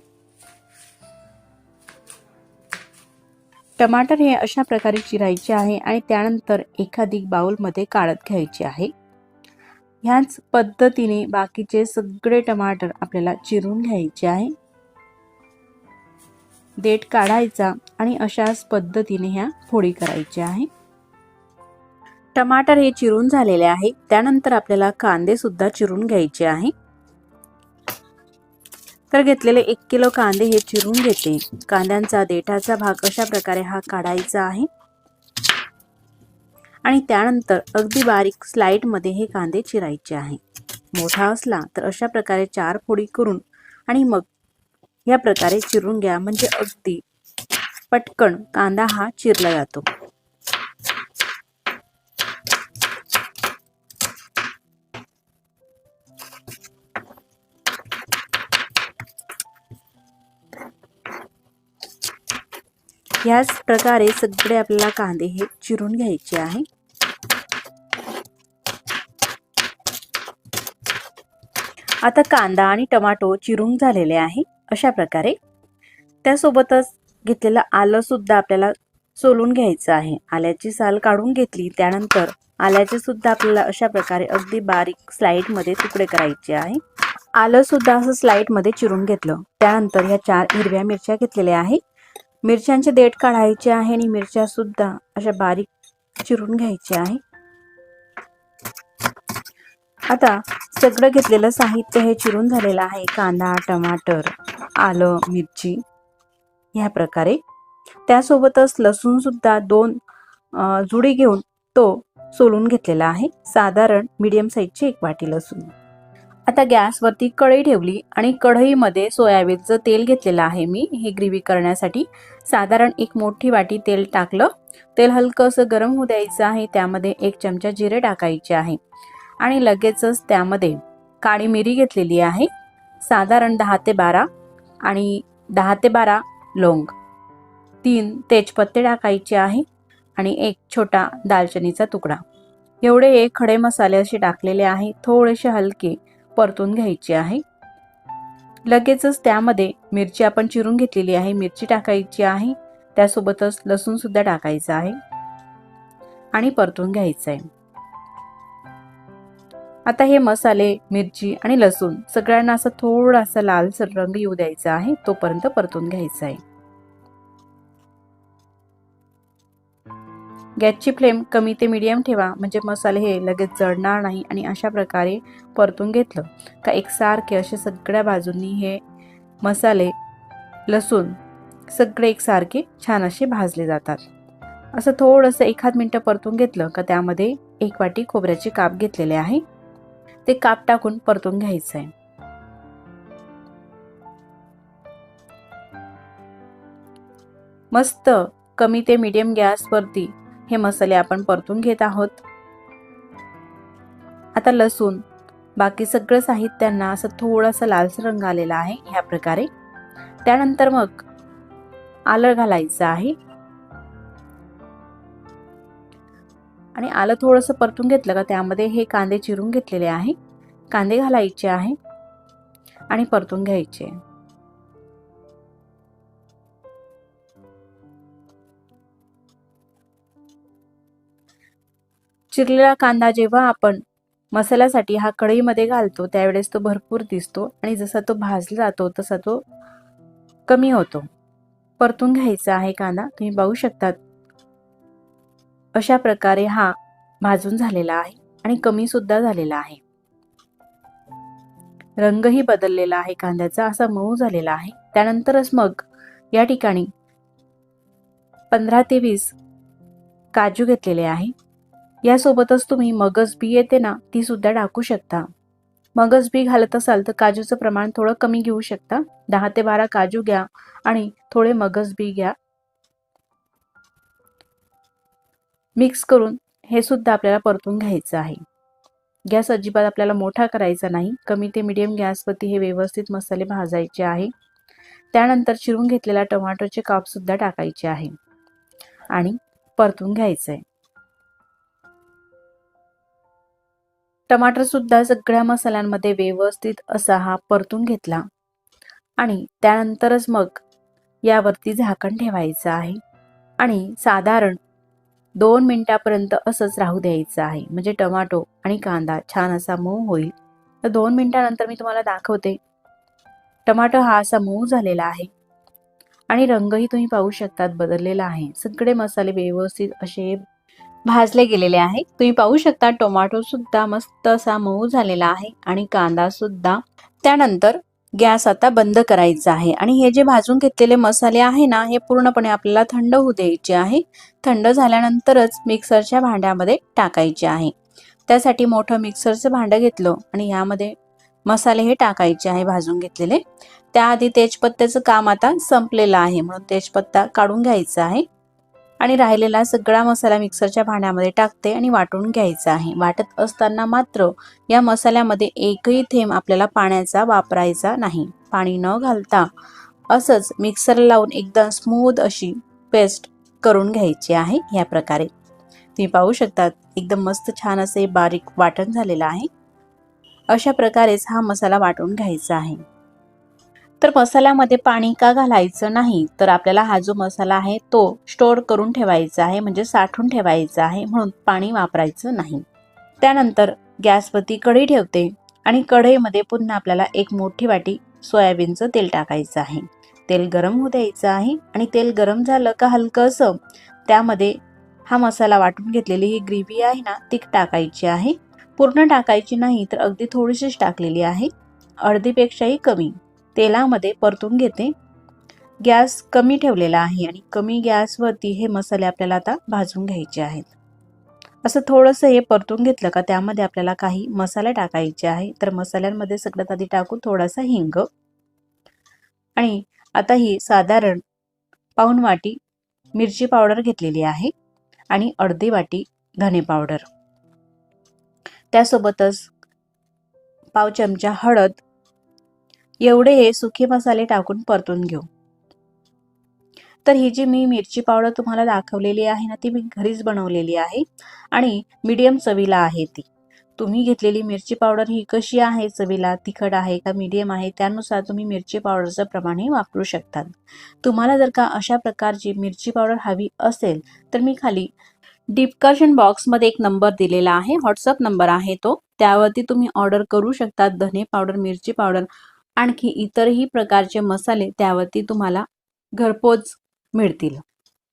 टमाटर हे अशा प्रकारे चिरायचे आहे आणि त्यानंतर एखादी बाउलमध्ये काढत घ्यायचे आहे. ह्याच पद्धतीने बाकीचे सगळे टमाटर आपल्याला चिरून घ्यायचे आहे. देठ काढायचा आणि अशाच पद्धतीने ह्या फोडी करायच्या आहे. टमाटर हे चिरून झालेले आहे. त्यानंतर आपल्याला कांदे सुद्धा चिरून घ्यायचे आहे. तर घेतलेले 1 किलो कांदे हे चिरून घेते. कांद्यांचा देठाचा भाग अशा प्रकारे हा काढायचा आहे आणि त्यानंतर अगदी बारीक स्लाइडमध्ये हे कांदे चिरायचे आहे. मोठा असला तर अशा प्रकारे 4 फोडी करून आणि मग या प्रकारे चिरून घ्या, म्हणजे अगदी पटकन कांदा हा चिरला जातो. याच प्रकारे सगळे आपल्याला कांदे हे चिरून घ्यायचे आहे. आता कांदा आणि टमाटो चिरून झालेले आहे अशा प्रकारे. त्यासोबतच घेतलेलं आलं सुद्धा आपल्याला सोलून घ्यायचं आहे. आल्याची साल काढून घेतली. त्यानंतर आल्याचे सुद्धा आपल्याला अशा प्रकारे अगदी बारीक स्लाइडमध्ये तुकडे करायचे आहे. आलं सुद्धा असं स्लाइडमध्ये चिरून घेतलं. त्यानंतर ह्या 4 हिरव्या मिरच्या घेतलेल्या आहे. मिरच्यांचे देठ काढायचे आहे आणि मिरच्या सुद्धा अशा बारीक चिरून घ्यायचे आहे. आता सगळं घेतलेलं साहित्य हे चिरून झालेलं आहे. कांदा, टमाटर, आलं, मिरची ह्या प्रकारे. त्यासोबतच लसूण सुद्धा 2 जुडी घेऊन तो सोलून घेतलेला आहे. साधारण मीडियम साईजची 1 वाटी लसूण. आता गॅसवरती कढई ठेवली आणि कढईमध्ये सोयाबीनचं तेल घेतलेलं आहे मी हे ग्रेव्ही करण्यासाठी. साधारण 1 मोठी वाटी तेल टाकलं. तेल हलकंसं गरम होऊ द्यायचं आहे. त्यामध्ये 1 चमचा जिरे टाकायचे आहे आणि लगेचच त्यामध्ये काळी मिरी घेतलेली आहे. साधारण 10 ते 12 आणि 10 ते 12 लवंग, 3 तेजपत्ते टाकायचे आहे आणि 1 छोटा दालचिनीचा तुकडा. एवढे हे खडे मसाले असे टाकलेले आहे. थोडेसे हलके परतून घ्यायचे आहे. लगेचच त्यामध्ये मिरची आपण चिरून घेतलेली आहे, मिरची टाकायची आहे. त्यासोबतच लसूण सुद्धा टाकायचा आहे आणि परतून घ्यायचं आहे. आता हे मसाले, मिरची आणि लसूण सगळ्यांना असं थोडासा लालसर रंग येऊ द्यायचा आहे, तोपर्यंत परतून घ्यायचा आहे. गॅसची फ्लेम कमी ते मीडियम ठेवा, म्हणजे मसाले हे लगेच जळणार नाही. आणि अशा प्रकारे परतून घेतलं का एकसारखे असे सगळ्या बाजूंनी हे मसाले, लसूण सगळे एकसारखे छान असे भाजले जातात. असं थोडंसं 1 मिनिट परतून घेतलं का त्यामध्ये 1 वाटी खोबऱ्याचे काप घेतलेले आहे, ते काप टाकून परतून घ्यायचं आहे. मस्त कमी ते मीडियम गॅसवरती हे मसाले आपण परतून घेत आहोत. आता लसूण बाकी सगळं साहित्यांना असं थोडासा लालसर रंग आलेला आहे ह्या प्रकारे. त्यानंतर मग आलं घालायचं आहे आणि आलं थोडंसं परतून घेतलं का त्यामध्ये हे कांदे चिरून घेतलेले आहे, कांदे घालायचे आहे आणि परतून घ्यायचे. चिरलेला कांदा जेव्हा आपण मसाल्यासाठी हा कढईमध्ये घालतो त्यावेळेस तो भरपूर दिसतो आणि जसा तो भाजला जातो तसा तो कमी होतो. परतून घ्यायचा आहे कांदा. तुम्ही पाहू शकतात अशा प्रकारे हा भाजून झालेला आहे आणि कमी सुद्धा झालेला आहे. रंगही बदललेला आहे कांद्याचा, असा मऊ झालेला आहे. त्यानंतरच मग या ठिकाणी 15 ते 20 काजू घेतलेले आहे. यासोबतच तुम्ही मगज बी येते ना, ती सुद्धा टाकू शकता. मगज बी घालत असाल तर काजूचं प्रमाण थोडं कमी घेऊ शकता. 10 ते 12 काजू घ्या आणि थोडे मगज बी घ्या. मिक्स करून हे सुद्धा आपल्याला परतून घ्यायचं आहे. गॅस अजिबात आपल्याला मोठा करायचा नाही, कमी ते मीडियम गॅसवरती हे व्यवस्थित मसाले भाजायचे आहे. त्यानंतर चिरून घेतलेला टोमॅटोचे काप सुद्धा टाकायचे आहे आणि परतून घ्यायचे आहे. टमाटर सुद्धा सगळ्या मसाल्यांमध्ये व्यवस्थित असा हा परतून घेतला आणि त्यानंतरच मग यावरती झाकण ठेवायचं आहे आणि साधारण 2 मिनिटापर्यंत असंच राहू द्यायचं आहे, म्हणजे टोमॅटो आणि कांदा छान असा मऊ होईल. तर 2 मिनिटानंतर मी तुम्हाला दाखवते. टोमॅटो हा असा मऊ झालेला आहे आणि रंगही तुम्ही पाहू शकतात बदललेला आहे. सगळे मसाले व्यवस्थित असे भाजले गेलेले आहे. तुम्ही पाहू शकता टोमॅटो सुद्धा मस्त असा मऊ झालेला आहे आणि कांदा सुद्धा. त्यानंतर गॅस आता बंद करायचा आहे आणि हे जे भाजून घेतलेले मसाले आहे ना, हे पूर्णपणे आपल्याला थंड होऊ द्यायचे आहे. थंड झाल्यानंतरच मिक्सरच्या भांड्यामध्ये टाकायचे आहे. त्यासाठी मोठं मिक्सरचं भांडं घेतलं आणि यामध्ये मसाले हे टाकायचे आहे भाजून घेतलेले. त्याआधी तेजपत्त्याचं काम आता संपलेलं आहे, म्हणून तेजपत्ता काढून घ्यायचा आहे आणि राहिलेला सगळा मसाला मिक्सरच्या भांड्यामध्ये टाकते आणि वाटून घ्यायचा आहे. वाटत असताना मात्र या मसाल्यामध्ये एकही थेंब आपल्याला पाण्याचा वापरायचा नाही. पाणी न घालता असंच मिक्सर लावून एकदम स्मूथ अशी पेस्ट करून घ्यायची आहे. या प्रकारे तुम्ही पाहू शकतात एकदम मस्त छान असे बारीक वाटण झालेलं आहे. अशा प्रकारेच हा मसाला वाटून घ्यायचा आहे. तर मसाल्यामध्ये पाणी का घालायचं नाही, तर आपल्याला हा जो मसाला आहे तो स्टोअर करून ठेवायचा आहे, म्हणजे साठवून ठेवायचा आहे, म्हणून पाणी वापरायचं नाही. त्यानंतर गॅसवरती कढई ठेवते आणि कढईमध्ये पुन्हा आपल्याला 1 मोठी वाटी सोयाबीनचं तेल टाकायचं आहे. तेल गरम होऊ द्यायचं आहे आणि तेल गरम झालं का हलकंसं त्यामध्ये हा मसाला वाटून घेतलेली ही ग्रेव्ही आहे ना, ती टाकायची आहे. पूर्ण टाकायची नाही, तर अगदी थोडीशीच टाकलेली आहे, अर्धीपेक्षाही कमी. तेलामध्ये परतून घेते. गॅस कमी ठेवलेला आहे आणि कमी गॅसवरती हे मसाले आपल्याला आता भाजून घ्यायचे आहेत. असं थोडंसं हे परतून घेतलं का त्यामध्ये आपल्याला काही मसाले टाकायचे आहे. तर मसाल्यांमध्ये सगळ्यात आधी टाकू थोडासा हिंग आणि आता ही साधारण पाऊण वाटी मिरची पावडर घेतलेली आहे आणि अर्धी वाटी धने पावडर. त्यासोबतच पाव चमचा हळद. एवढे हे सुके मसाले टाकून परतून घेऊ. तर ही जी मी मिरची पावडर तुम्हाला दाखवलेली आहे ना, ती मी घरीच बनवलेली आहे आणि मीडियम चवीला आहे ती. तुम्ही घेतलेली मिरची पावडर ही कशी आहे चवीला, तिखट आहे का मीडियम आहे, त्यानुसार तुम्ही मिरची पावडरचं प्रमाणही वापरू शकता. तुम्हाला जर का अशा प्रकारची मिरची पावडर हवी असेल तर मी खाली डिस्क्रिप्शन बॉक्समध्ये एक नंबर दिलेला आहे, व्हॉट्सअप नंबर आहे तो, त्यावरती तुम्ही ऑर्डर करू शकता. धने पावडर, मिरची पावडर, आणखी इतरही प्रकारचे मसाले त्यावरती तुम्हाला घरपोच मिळतील.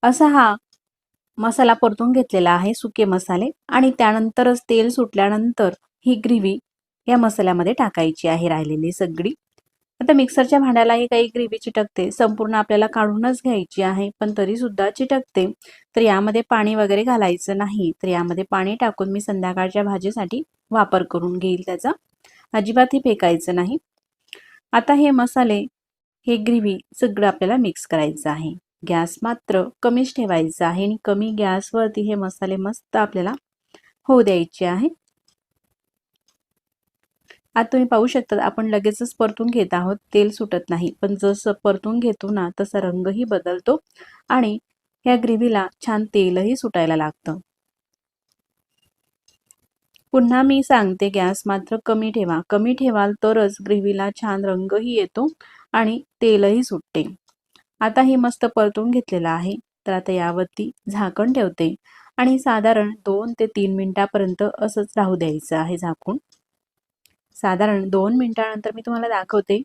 असा हा मसाला परतून घेतलेला आहे, सुके मसाले, आणि त्यानंतरच तेल सुटल्यानंतर ही ग्रेव्ही या मसाल्यामध्ये टाकायची आहे राहिलेली सगळी. आता मिक्सरच्या भांड्यालाही काही ग्रेव्ही चिटकते, संपूर्ण आपल्याला काढूनच घ्यायची आहे, पण तरी सुद्धा चिटकते. तर यामध्ये पाणी वगैरे घालायचं नाही. तर यामध्ये पाणी टाकून मी संध्याकाळच्या भाजीसाठी वापर करून घेईल त्याचा. अजिबातही फेकायचं नाही. आता हे मसाले, हे ग्रेव्ही सगळं आपल्याला मिक्स करायचं आहे. गॅस मात्र कमीच ठेवायचा आहे आणि कमी गॅसवरती हे मसाले मस्त आपल्याला होऊ द्यायचे आहे. आता तुम्ही पाहू शकता आपण लगेचच परतून घेत आहोत, तेल सुटत नाही, पण जसं परतून घेतो ना तसा रंगही बदलतो आणि या ग्रेव्हीला छान तेलही सुटायला लागतं. पुन्हा मी सांगते, गॅस मात्र कमी ठेवा. कमी ठेवाल तरच ग्रेव्हीला छान रंगही येतो आणि तेलही सुटते. आता ही मस्त परतून घेतलेलं आहे. तर आता यावरती झाकण ठेवते आणि साधारण 2 ते 3 मिनिटापर्यंत असंच राहू द्यायचं आहे झाकून. साधारण 2 मिनिटानंतर मी तुम्हाला दाखवते.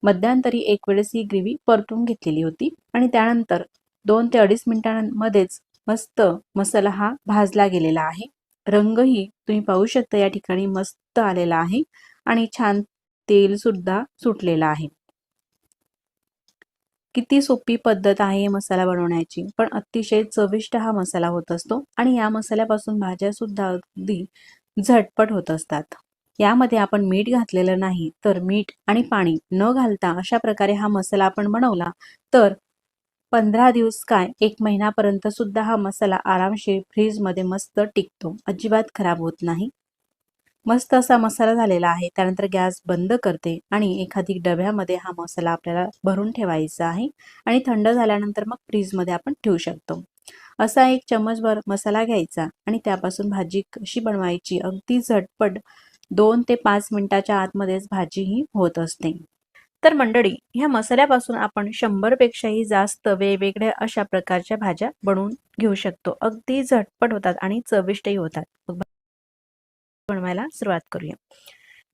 मध्यंतरी एक वेळेस ही ग्रेव्ही परतून घेतलेली होती आणि त्यानंतर 2 ते 2.5 मिनिटांमध्येच मस्त मसाला हा भाजला गेलेला आहे. रंगही तुम्ही पाहू शकता या ठिकाणी मस्त आलेला आहे आणि छान तेल सुद्धा सुटलेला आहे. किती सोपी पद्धत आहे हे मसाला बनवण्याची, पण अतिशय चविष्ट हा मसाला होत असतो आणि या मसाल्यापासून भाज्या सुद्धा अगदी झटपट होत असतात. यामध्ये आपण मीठ घातलेलं नाही, तर मीठ आणि पाणी न घालता अशा प्रकारे हा मसाला आपण बनवला तर 15 दिवस काय 1 महिन्यापर्यंत सुद्धा हा मसाला आरामशीर फ्रीजमध्ये मस्त टिकतो, अजिबात खराब होत नाही. मस्त असा मसाला झालेला आहे. त्यानंतर गॅस बंद करते आणि एखादी डब्यामध्ये हा मसाला आपल्याला भरून ठेवायचा आहे आणि थंड झाल्यानंतर मग फ्रीजमध्ये आपण ठेवू शकतो. असा 1 चमचभर मसाला घ्यायचा आणि त्यापासून भाजी कशी बनवायची, अगदी झटपट 2 ते 5 मिनिटाच्या आतमध्येच भाजी ही होत असते. तर मंडळी, ह्या मसाल्यापासून आपण 100 पेक्षाही जास्त वेगवेगळ्या अशा प्रकारच्या भाज्या बनवून घेऊ शकतो. अगदी झटपट होतात आणि चविष्टही होतात. बनवायला सुरुवात करूया.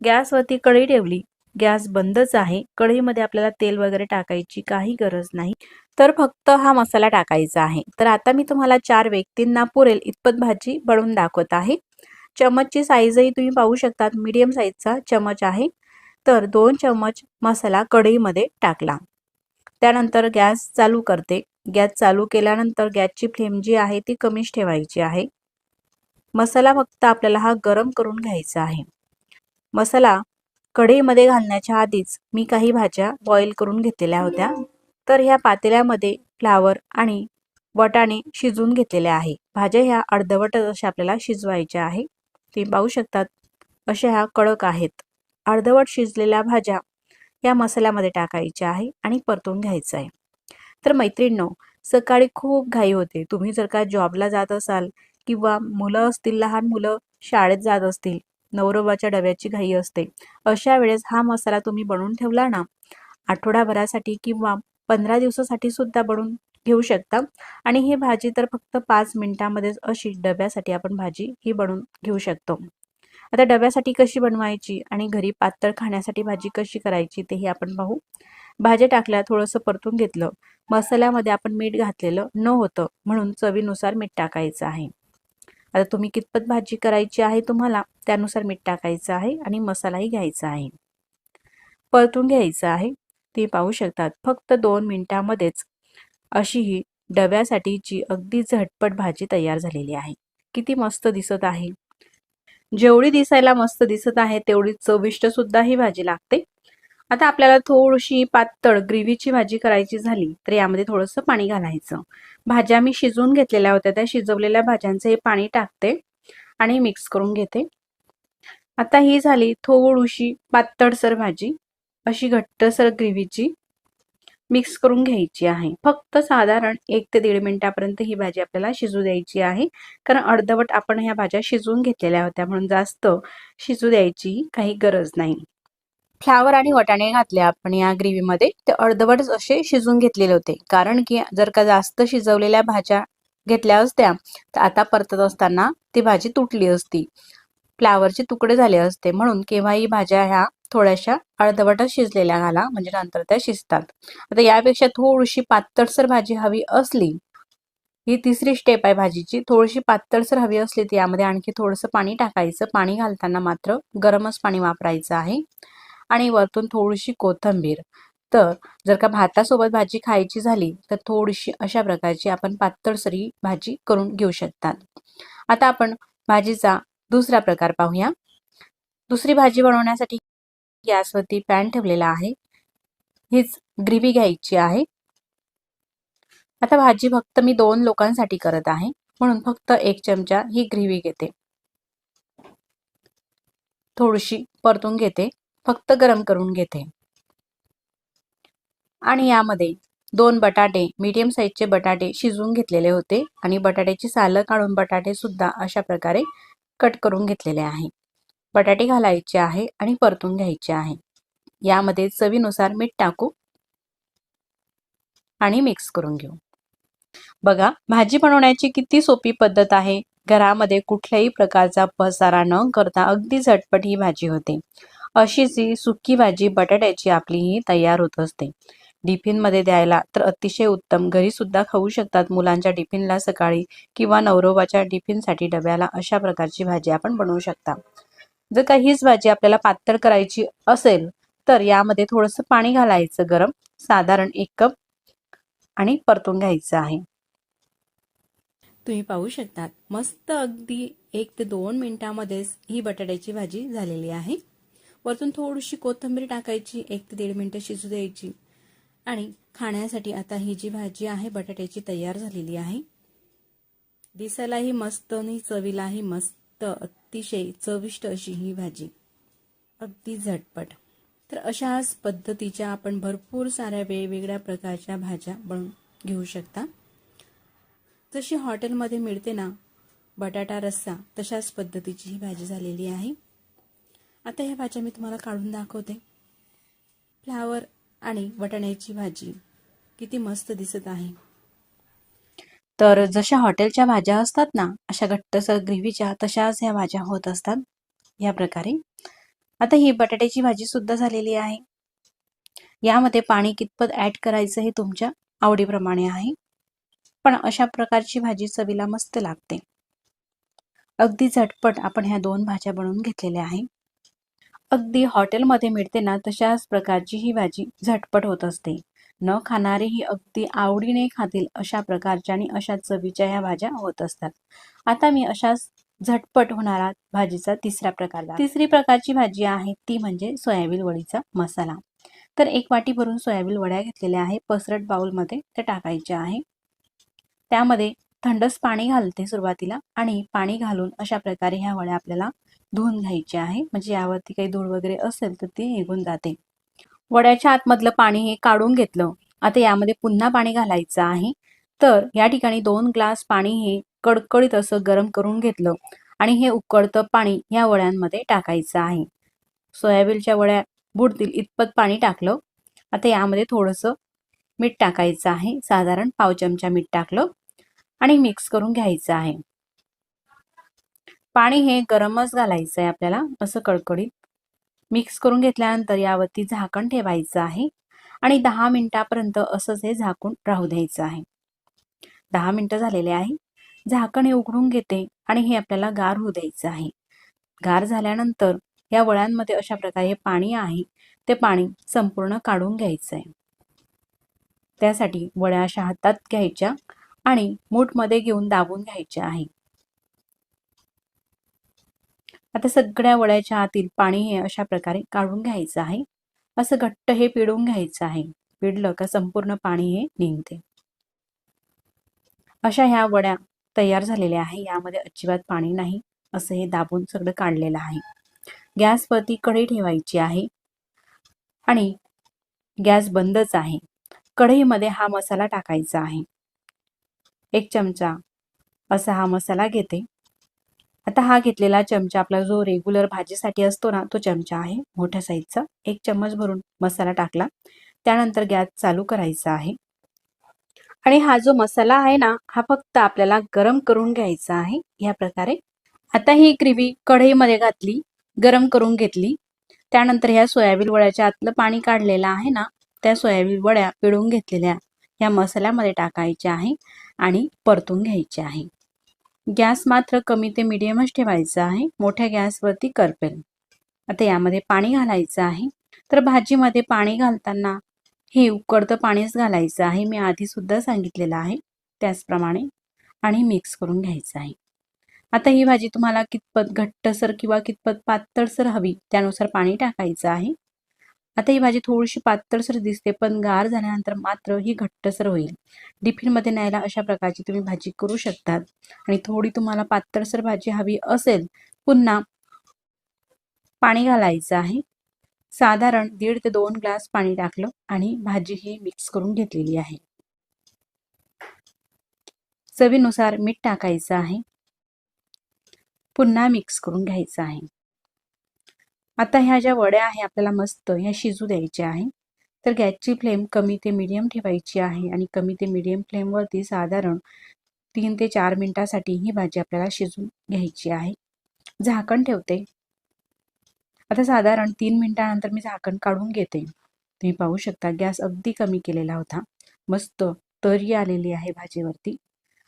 गॅसवरती कढई ठेवली. गॅस बंदच आहे. कढईमध्ये आपल्याला तेल वगैरे टाकायची काही गरज नाही. तर फक्त हा मसाला टाकायचा आहे. तर आता मी तुम्हाला 4 व्यक्तींना पुरेल इतपत भाजी बनवून दाखवत आहे. चमचची साईजही तुम्ही पाहू शकतात, मीडियम साईजचा चमच आहे. तर 2 चमच मसाला कढईमध्ये टाकला. त्यानंतर गॅस चालू करते. गॅस चालू केल्यानंतर गॅसची फ्लेम जी आहे ती कमीच ठेवायची आहे. मसाला फक्त आपल्याला हा गरम करून घ्यायचा आहे. मसाला कढईमध्ये घालण्याच्या आधीच मी काही भाज्या बॉईल करून घेतलेल्या होत्या. तर ह्या पातेल्यामध्ये फ्लावर आणि वाटाणे शिजवून घेतलेले आहे. भाज्या ह्या अर्धवटच अशा आपल्याला शिजवायच्या आहे. तुम्ही पाहू शकतात अशा ह्या कडक आहेत. अर्धवट शिजलेल्या भाज्या या मसाल्यामध्ये टाकायच्या आहे आणि परतून घ्यायचं आहे. तर मैत्रिणींनो, सकाळी खूप घाई होते. तुम्ही जर का जॉबला जात असाल किंवा मुलं असतील, लहान मुलं शाळेत जात असतील, नवरोबाच्या डब्याची घाई असते, अशा वेळेस हा मसाला तुम्ही बनवून ठेवला ना, आठवडाभरासाठी किंवा 15 दिवसासाठी सुद्धा बनवून घेऊ शकता आणि ही भाजी तर फक्त 5 मिनिटांमध्येच अशी डब्यासाठी आपण भाजी ही बनवून घेऊ शकतो. आता डब्यासाठी कशी बनवायची आणि घरी पातळ खाण्यासाठी भाजी कशी करायची तेही आपण पाहू. भाज्या टाकल्या, थोडंसं परतून घेतलं. मसाल्यामध्ये आपण मीठ घातलेलं नव्हतं म्हणून चवीनुसार मीठ टाकायचं आहे. आता तुम्ही कितपत भाजी करायची आहे तुम्हाला त्यानुसार मीठ टाकायचं आहे आणि मसालाही घ्यायचा आहे. परतून घ्यायचं आहे. ते पाहू शकतात फक्त 2 मिनिटांमध्येच अशी ही डब्यासाठीची अगदी झटपट भाजी तयार झालेली आहे. किती मस्त दिसत आहे. जेवढी दिसायला मस्त दिसत आहे तेवढी चविष्ट सुद्धा ही भाजी लागते. आता आपल्याला थोडीशी पातळ ग्रेव्हीची भाजी करायची झाली तर यामध्ये थोडंसं पाणी घालायचं. भाज्या मी शिजवून घेतलेल्या होत्या, त्या शिजवलेल्या भाज्यांचं हे पाणी टाकते आणि मिक्स करून घेते. आता ही झाली थोडीशी पातळसर भाजी, अशी घट्टसर ग्रेव्हीची मिक्स करून घ्यायची आहे. फक्त साधारण 1 ते 1.5 मिनिटापर्यंत ही भाजी आपल्याला शिजू द्यायची आहे, कारण अर्धवट आपण ह्या भाज्या शिजवून घेतलेल्या होत्या म्हणून जास्त शिजू द्यायची काही गरज नाही. फ्लावर आणि वाटाणे घातले आपण या ग्रेव्हीमध्ये, ते अर्धवटच असे शिजून घेतलेले होते, कारण की जर का जास्त शिजवलेल्या भाज्या घेतल्या असत्या तर आता परतत असताना ती भाजी तुटली असती, फ्लावरचे तुकडे झाले असते. म्हणून केव्हाही भाज्या ह्या थोड्याशा अर्धवटच शिजलेल्या घाला, म्हणजे नंतर त्या शिजतात. आता यापेक्षा थोडीशी पातळसर भाजी हवी असली ही तिसरी स्टेप आहे भाजीची. थोडीशी पातळसर हवी असली तर यामध्ये आणखी थोडंसं पाणी टाकायचं. पाणी घालताना मात्र गरमच पाणी वापरायचं आहे. आणि वरतून थोडीशी कोथिंबीर. तर जर का भातासोबत भाजी खायची झाली तर थोडीशी अशा प्रकारची आपण पातळसरी भाजी करून घेऊ शकतात. आता आपण भाजीचा दुसरा प्रकार पाहूया. दुसरी भाजी बनवण्यासाठी गॅसवरती पॅन ठेवलेला आहे. हीच ग्रेव्ही घ्यायची आहे. आता भाजी फक्त मी 2 लोकांसाठी करत आहे, म्हणून फक्त 1 चमचा ही ग्रेव्ही घेते. थोडीशी परतून घेते, फक्त गरम करून घेते. आणि यामध्ये 2 बटाटे, मीडियम साईजचे बटाटे शिजवून घेतलेले होते आणि बटाट्याची सालं काढून बटाटे सुद्धा अशा प्रकारे कट करून घेतलेले आहे. बटाटे घालायचे आहे आणि परतून घ्यायचे आहे. यामध्ये चवीनुसार मीठ टाकू आणि मिक्स करून घेऊ. बघा, भाजी बनवण्याची किती सोपी पद्धत आहे. घरामध्ये कुठल्याही प्रकारचा पसारा न करता अगदी झटपट ही भाजी होते. अशीच ही सुकी भाजी बटाट्याची आपली ही तयार होत असते. टिफिनमध्ये द्यायला तर अतिशय उत्तम. घरी सुद्धा खाऊ शकतात मुलांच्या टिफिनला सकाळी किंवा नवरोबाच्या टिफिनसाठी डब्याला अशा प्रकारची भाजी आपण बनवू शकता. जर का हीच भाजी आपल्याला पातळ करायची असेल तर यामध्ये थोडंसं पाणी घालायचं गरम, साधारण 1 कप, आणि परतून घ्यायचं आहे. तुम्ही पाहू शकतात मस्त अगदी 1 ते 2 मिनिटांमध्येच ही बटाट्याची भाजी झालेली आहे. वरतून थोडीशी कोथिंबीर टाकायची, 1 ते 1.5 मिनिटं शिजू द्यायची आणि खाण्यासाठी आता ही जी भाजी आहे बटाट्याची तयार झालेली आहे. दिसायलाही मस्त आणि चवीलाही मस्त, अतिशय चविष्ट अशी ही भाजी, अगदी झटपट. तर अशाच पद्धतीच्या आपण भरपूर साऱ्या वेगवेगळ्या प्रकारच्या भाज्या बनवून घेऊ शकता. जशी हॉटेलमध्ये मिळते ना बटाटा रस्सा, तशाच पद्धतीची ही भाजी झालेली आहे. आता ह्या भाज्या मी तुम्हाला काढून दाखवते. फ्लावर आणि वाटाण्याची भाजी किती मस्त दिसत आहे. तर जशा हॉटेलच्या भाज्या असतात ना अशा घट्टसर ग्रेव्हीच्या, तशाच ह्या भाज्या होत असतात या प्रकारे. आता ही बटाट्याची भाजी सुद्धा झालेली आहे. यामध्ये पाणी कितपत ऍड करायचं हे तुमच्या आवडीप्रमाणे आहे, पण अशा प्रकारची भाजी चवीला मस्त लागते. अगदी झटपट आपण ह्या 2 भाज्या बनवून घेतलेल्या आहे. अगदी हॉटेलमध्ये मिळते ना तशाच प्रकारची ही भाजी झटपट होत असते. न खाणारेही अगदी आवडीने खातील अशा प्रकारच्या आणि अशा चवीच्या ह्या भाज्या होत असतात. आता मी अशाच झटपट होणारा भाजीचा तिसरा प्रकार तिसरी प्रकारची भाजी आहे ती म्हणजे सोयाबीन वडीचा मसाला. तर 1 वाटी भरून सोयाबीन वड्या घेतलेल्या आहे. पसरट बाउलमध्ये ते टाकायचे आहे. त्यामध्ये थंडच पाणी घालते सुरुवातीला आणि पाणी घालून अशा प्रकारे ह्या वड्या आपल्याला धुवून घ्यायचे आहे, म्हणजे यावरती काही धूळ वगैरे असेल तर ती निघून जाते. वड्याच्या आतमधलं पाणी हे काढून घेतलं. आता यामध्ये पुन्हा पाणी घालायचं आहे. तर या ठिकाणी 2 ग्लास पाणी हे कडकडीत असं गरम करून घेतलं आणि हे उकळतं पाणी या वड्यांमध्ये टाकायचं आहे. सोयाबीनच्या वड्या बुडतील इतपत पाणी टाकलं. आता यामध्ये थोडंसं मीठ टाकायचं आहे, साधारण पाव चमचा मीठ टाकलं आणि मिक्स करून घ्यायचं आहे. पाणी हे गरमच घालायचं आहे आपल्याला, असं कडकडीत. मिक्स करून घेतल्यानंतर यावरती झाकण ठेवायचं आहे आणि 10 मिनिटापर्यंत असंच हे झाकून राहू द्यायचं आहे. 10 मिनिटं झालेले आहे. झाकण हे उघडून घेते आणि हे आपल्याला गार होऊ द्यायचं आहे. गार झाल्यानंतर या वड्यांमध्ये अशा प्रकारे पाणी आहे ते पाणी संपूर्ण काढून घ्यायचं आहे. त्यासाठी वड्या अशा हातात घ्यायच्या आणि मूठमध्ये घेऊन दाबून घ्यायच्या आहे. आता सगळ्या वड्याच्या आतील पाणी हे अशा प्रकारे काढून घ्यायचं आहे. असं घट्ट हे पिळून घ्यायचं आहे. पिळलं का संपूर्ण पाणी हे निघते. अशा ह्या वड्या तयार झालेल्या आहे. यामध्ये अजिबात पाणी नाही, असं हे दाबून सगळं काढलेलं आहे. गॅसवरती कढई ठेवायची आहे आणि गॅस बंदच आहे. कढईमध्ये हा मसाला टाकायचा आहे. 1 चमचा असा हा मसाला घेते. आता हा घेतलेला चमचा आपला जो रेग्युलर भाजीसाठी असतो ना तो चमचा आहे, मोठ्या साईजचा. 1 चम्मच भरून मसाला टाकला. त्यानंतर गॅस चालू करायचा आहे आणि हा जो मसाला आहे ना हा फक्त आपल्याला गरम करून घ्यायचा आहे या प्रकारे. आता ही ग्रेव्ही कढईमध्ये घातली, गरम करून घेतली. त्यानंतर ह्या सोयाबीन वड्याच्या आतलं पाणी काढलेलं आहे ना, त्या सोयाबीन वड्या पिळून घेतलेल्या या मसाल्यामध्ये टाकायचे आहे आणि परतून घ्यायचे आहे। गॅस मात्र कमी ते मीडियमच ठेवायचा आहे, मोठ्या गॅसवरती करपेल। आता यामध्ये पाणी घालायचं आहे। तर भाजीमध्ये पाणी घालताना हे उकळतं पाणीच घालायचं आहे, मी आधी सुद्धा सांगितलेलं आहे त्याचप्रमाणे, आणि मिक्स करून घ्यायचं आहे। आता ही भाजी तुम्हाला कितपत घट्टसर किंवा कितपत पातळसर हवी त्यानुसार पाणी टाकायचं आहे। आता ही भाजी थोडीशी पातळसर दिसते, पण गार झाल्यानंतर मात्र ही घट्टसर होईल। टिफिनमध्ये न्यायला अशा प्रकारची तुम्ही भाजी करू शकतात। आणि थोडी तुम्हाला पातळसर भाजी हवी असेल, पुन्हा पाणी घालायचं आहे। साधारण 1.5 ते 2 ग्लास पाणी टाकलं आणि भाजी ही मिक्स करून घेतलेली आहे। चवीनुसार मीठ टाकायचं आहे, पुन्हा मिक्स करून घ्यायचं आहे। आता ह्या ज्या वड्या आहे आपल्याला मस्त ह्या शिजू द्यायच्या आहे। तर गॅसची फ्लेम कमी ते मीडियम ठेवायची आहे आणि कमी ते मीडियम फ्लेमवरती साधारण 3 ते 4 मिनिटांसाठी ही भाजी आपल्याला शिजून घ्यायची आहे। झाकण ठेवते। आता साधारण 3 मिनिटांनंतर मी झाकण काढून घेते। तुम्ही पाहू शकता गॅस अगदी कमी केलेला होता। मस्त तरी आलेली आहे भाजीवरती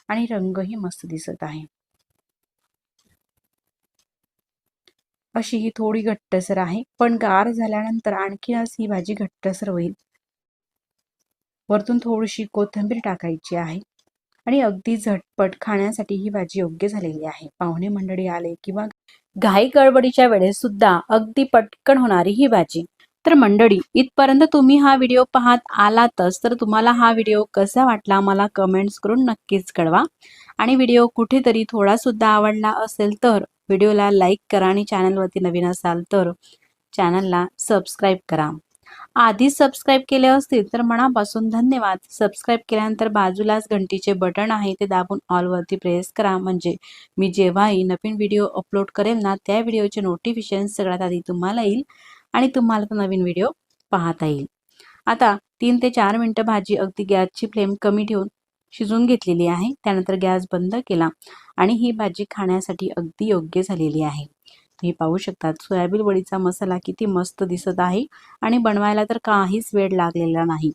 आणि रंगही मस्त दिसत आहे। अशी ही थोडी घट्टसर आहे, पण गार झाल्यानंतर आणखीनच ही भाजी घट्टसर होईल। वरतून थोडीशी कोथिंबीर टाकायची आहे आणि अगदी झटपट खाण्यासाठी ही भाजी योग्य झालेली आहे। पाहुणे मंडळी आले किंवा घाई गडबडीच्या वेळेस सुद्धा अगदी पटकन होणारी ही भाजी। तर मंडळी, इथपर्यंत तुम्ही हा व्हिडिओ पाहत आलातच, तर तुम्हाला हा व्हिडिओ कसा वाटला मला कमेंट्स करून नक्कीच कळवा। आणि व्हिडिओ कुठेतरी थोडा सुद्धा आवडला असेल तर व्हिडिओला लाईक करा आणि चॅनलवरती नवीन असाल तर चॅनलला सबस्क्राईब करा। आधीच सबस्क्राईब केले असतील तर मनापासून धन्यवाद। सबस्क्राईब केल्यानंतर बाजूलाच घंटीचे बटन आहे ते दाबून ऑल वरती प्रेस करा, म्हणजे मी जेव्हाही नवीन व्हिडिओ अपलोड करेल ना त्या व्हिडिओचे नोटिफिकेशन सगळ्यात आधी तुम्हाला येईल आणि तुम्हाला तो नवीन व्हिडिओ पाहता येईल। आता 3 ते 4 मिनिटं भाजी अगदी गॅसची फ्लेम कमी ठेवून शिजून घेतलेली आहे। त्यानंतर गॅस बंद केला आणि ही भाजी खाण्यासाठी अगदी योग्य झालेली आहे। तुम्ही पाहू शकता सोयाबीन वडीचा मसाला किती मस्त दिसत आहे आणि बनवायला तर काहीच वेळ लागलेला नाही।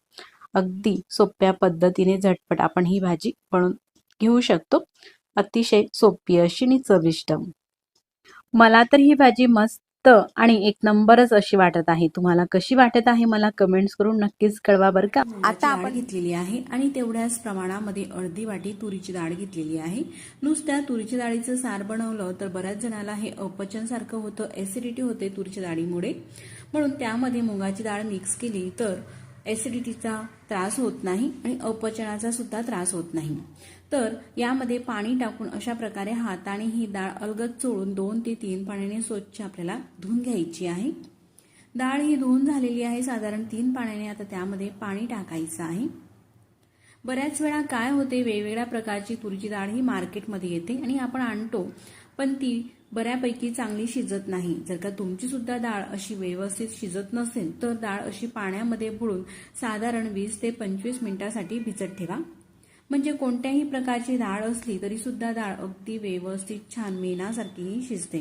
अगदी सोप्या पद्धतीने झटपट आपण ही भाजी बनवून घेऊ शकतो। अतिशय सोपी अशी आणि चविष्ट। मला तर ही भाजी मस्त आणि एक नंबरच अशी वाटत आहे। तुम्हाला कशी वाटत आहे मला कमेंट्स करून नक्कीच कळवा बरं का। आता आपण घेतलेली आहे आणि तेवढ्याच प्रमाणामध्ये अर्धी वाटी तुरीची डाळ घेतलेली आहे। नुसत्या तुरीच्या डाळीचं सार बनवलं तर बऱ्याच जणाला हे अपचन सारखं होतं, ऍसिडिटी होते तुरीच्या डाळीमुळे, म्हणून त्यामध्ये मुगाची डाळ मिक्स केली तर ऍसिडिटीचा त्रास होत नाही आणि अपचनाचा सुद्धा त्रास होत नाही। तर यामध्ये पाणी टाकून अशा प्रकारे हाताने ही डाळ अलगद चोळून 2 ते 3 पाण्याने स्वच्छ आपल्याला धुवून घ्यायची आहे। डाळ ही धुवून झालेली आहे साधारण 3 पाण्याने। आता त्यामध्ये पाणी टाकायचं आहे। बऱ्याच वेळा काय होते, वेगवेगळ्या प्रकारची तुरीची डाळ ही मार्केटमध्ये येते आणि आपण आणतो, पण ती बऱ्यापैकी चांगली शिजत नाही। जर का तुमची सुद्धा डाळ अशी व्यवस्थित शिजत नसेल तर डाळ अशी पाण्यामध्ये बुडून साधारण 20 ते 25 मिनिटांसाठी भिजत ठेवा, म्हणजे कोणत्याही प्रकारची डाळ असली तरी सुद्धा डाळ अगदी व्यवस्थित छान मेणासारखी शिजते।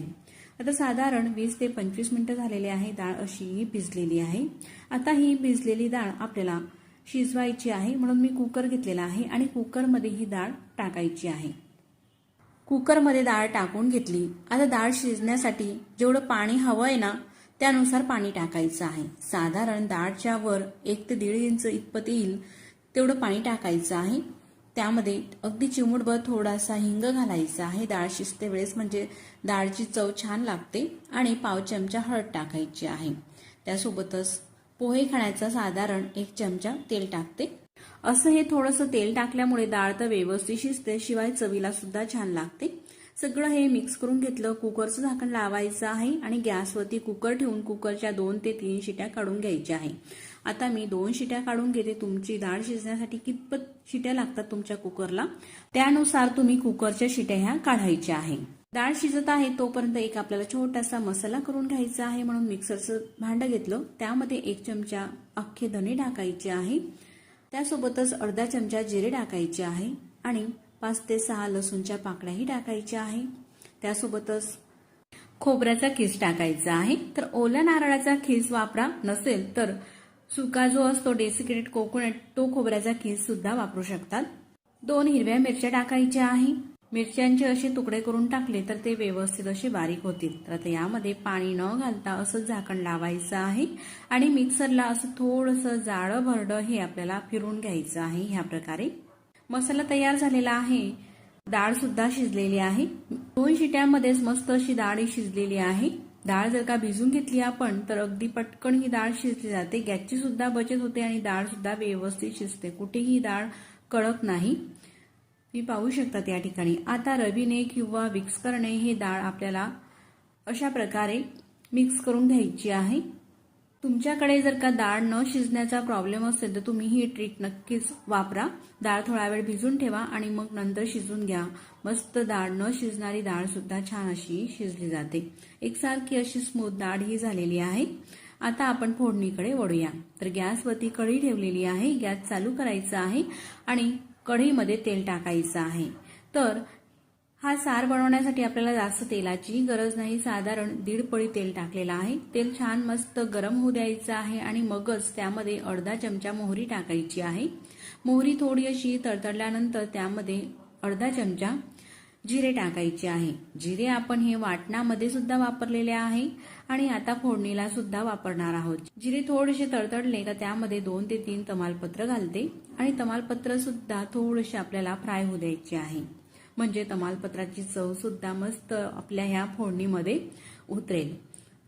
आता साधारण 20 ते 25 मिनिटं झालेले आहे, डाळ अशी भिजलेली आहे। आता ही भिजलेली डाळ आपल्याला शिजवायची आहे, म्हणून मी कुकर घेतलेला आहे आणि कुकरमध्ये ही डाळ टाकायची आहे। कुकरमध्ये डाळ टाकून घेतली। आता डाळ शिजण्यासाठी जेवढं पाणी हवंय ना त्यानुसार पाणी टाकायचं आहे। साधारण डाळच्या वर 1 ते 1.5 इंच इतपत येईल तेवढं पाणी टाकायचं आहे। त्यामध्ये अगदी चिमूटभर थोडासा हिंग घालायचा आहे डाळ शिजते वेळेस, म्हणजे डाळची चव छान लागते, आणि पाव चमचा हळद टाकायची आहे। त्यासोबतच पोहे खाण्याचा साधारण 1 चमचा तेल टाकते। असं हे थोडंसं तेल टाकल्यामुळे डाळ तर व्यवस्थित शिजते, शिवाय चवीला सुद्धा छान लागते। सगळं हे मिक्स करून घेतलं। कुकरचं झाकण लावायचं आहे आणि गॅसवरती कुकर ठेवून कुकरच्या 2 ते 3 शिट्या काढून घ्यायच्या आहे। आता मी 2 शिट्या काढून घेते। तुमची डाळ शिजण्यासाठी कितपत शिट्या लागतात तुमच्या कुकरला त्यानुसार तुम्ही कुकरच्या शिट्या ह्या काढायच्या आहे। डाळ शिजत आहे तोपर्यंत एक आपल्याला छोटासा मसाला करून घ्यायचा आहे, म्हणून मिक्सरचं भांडं घेतलं। त्यामध्ये 1 चमचा अख्खे धणे टाकायचे आहे, त्यासोबतच अर्धा चमचा जिरे टाकायचे आहे आणि 5 ते 6 लसूणच्या पाकळ्याही टाकायच्या आहे। त्यासोबतच खोबऱ्याचा खीस टाकायचा आहे। तर ओल्या नारळाचा खीस वापरा, नसेल तर सुका जो असतो डेसिकेटेड कोकोनट तो खोबऱ्याचा किस सुद्धा वापरू शकतात. 2 हिरव्या मिरच्या टाकायच्या आहे. मिरच्यांचे असे तुकडे करून टाकले तर ते व्यवस्थित असे बारीक होतील. तर आता यामध्ये पाणी न घालता असं झाकण लावायचं आहे आणि मिक्सरला असं थोडंसं जाडं भरडं हे आपल्याला फिरून घ्यायचं आहे. ह्या प्रकारे मसाला तयार झालेला आहे. डाळ सुद्धा शिजलेली आहे. 2 शिट्यांमध्येच मस्त अशी डाळ शिजलेली आहे. डाळ जर का भिजून घेतली आपण तर अगदी पटकन ही डाळ शिजली जाते. गॅसची सुद्धा बचत होते आणि डाळ सुद्धा व्यवस्थित शिजते. कुठेही डाळ कडक नाही. मी पाहू शकतात या ठिकाणी. आता रवीने किंवा विक्स करणे हे डाळ आपल्याला अशा प्रकारे मिक्स करून घ्यायची आहे. तुमच्याकडे जर का डाळ न शिजण्याचा प्रॉब्लेम असेल तर तुम्ही ही ट्रिक नक्कीच वापरा. डाळ थोडा वेळ भिजून ठेवा आणि मग नंतर शिजून घ्या. मस्त डाळ न शिजणारी डाळ सुद्धा छान अशी शिजली जाते. एकसारखी अशी स्मूथ डाळ ही झालेली आहे. आता आपण फोडणीकडे वळूया. तर गॅसवरती कढई ठेवलेली आहे. गॅस चालू करायचा आहे आणि कढईमध्ये तेल टाकायचं आहे. तर हा सार बनवण्यासाठी आपल्याला जास्त तेलाची गरज नाही. साधारण 1.5 पळी तेल टाकलेलं आहे. तेल छान मस्त गरम होऊ द्यायचं आहे आणि मगच त्यामध्ये अर्धा चमचा मोहरी टाकायची आहे. मोहरी थोडी अशी तडतडल्यानंतर त्यामध्ये अर्धा चमचा जिरे टाकायचे आहे. जिरे आपण हे वाटणामध्ये सुद्धा वापरलेले आहे आणि आता फोडणीला सुद्धा वापरणार आहोत. जिरे थोडेसे तडतडले का त्यामध्ये 2 ते 3 तमालपत्र घालते आणि तमालपत्र सुद्धा थोडेसे आपल्याला फ्राय होऊ द्यायचे आहे. म्हणजे तमालपत्राची चव सुद्धा मस्त आपल्या ह्या फोडणीमध्ये उतरेल.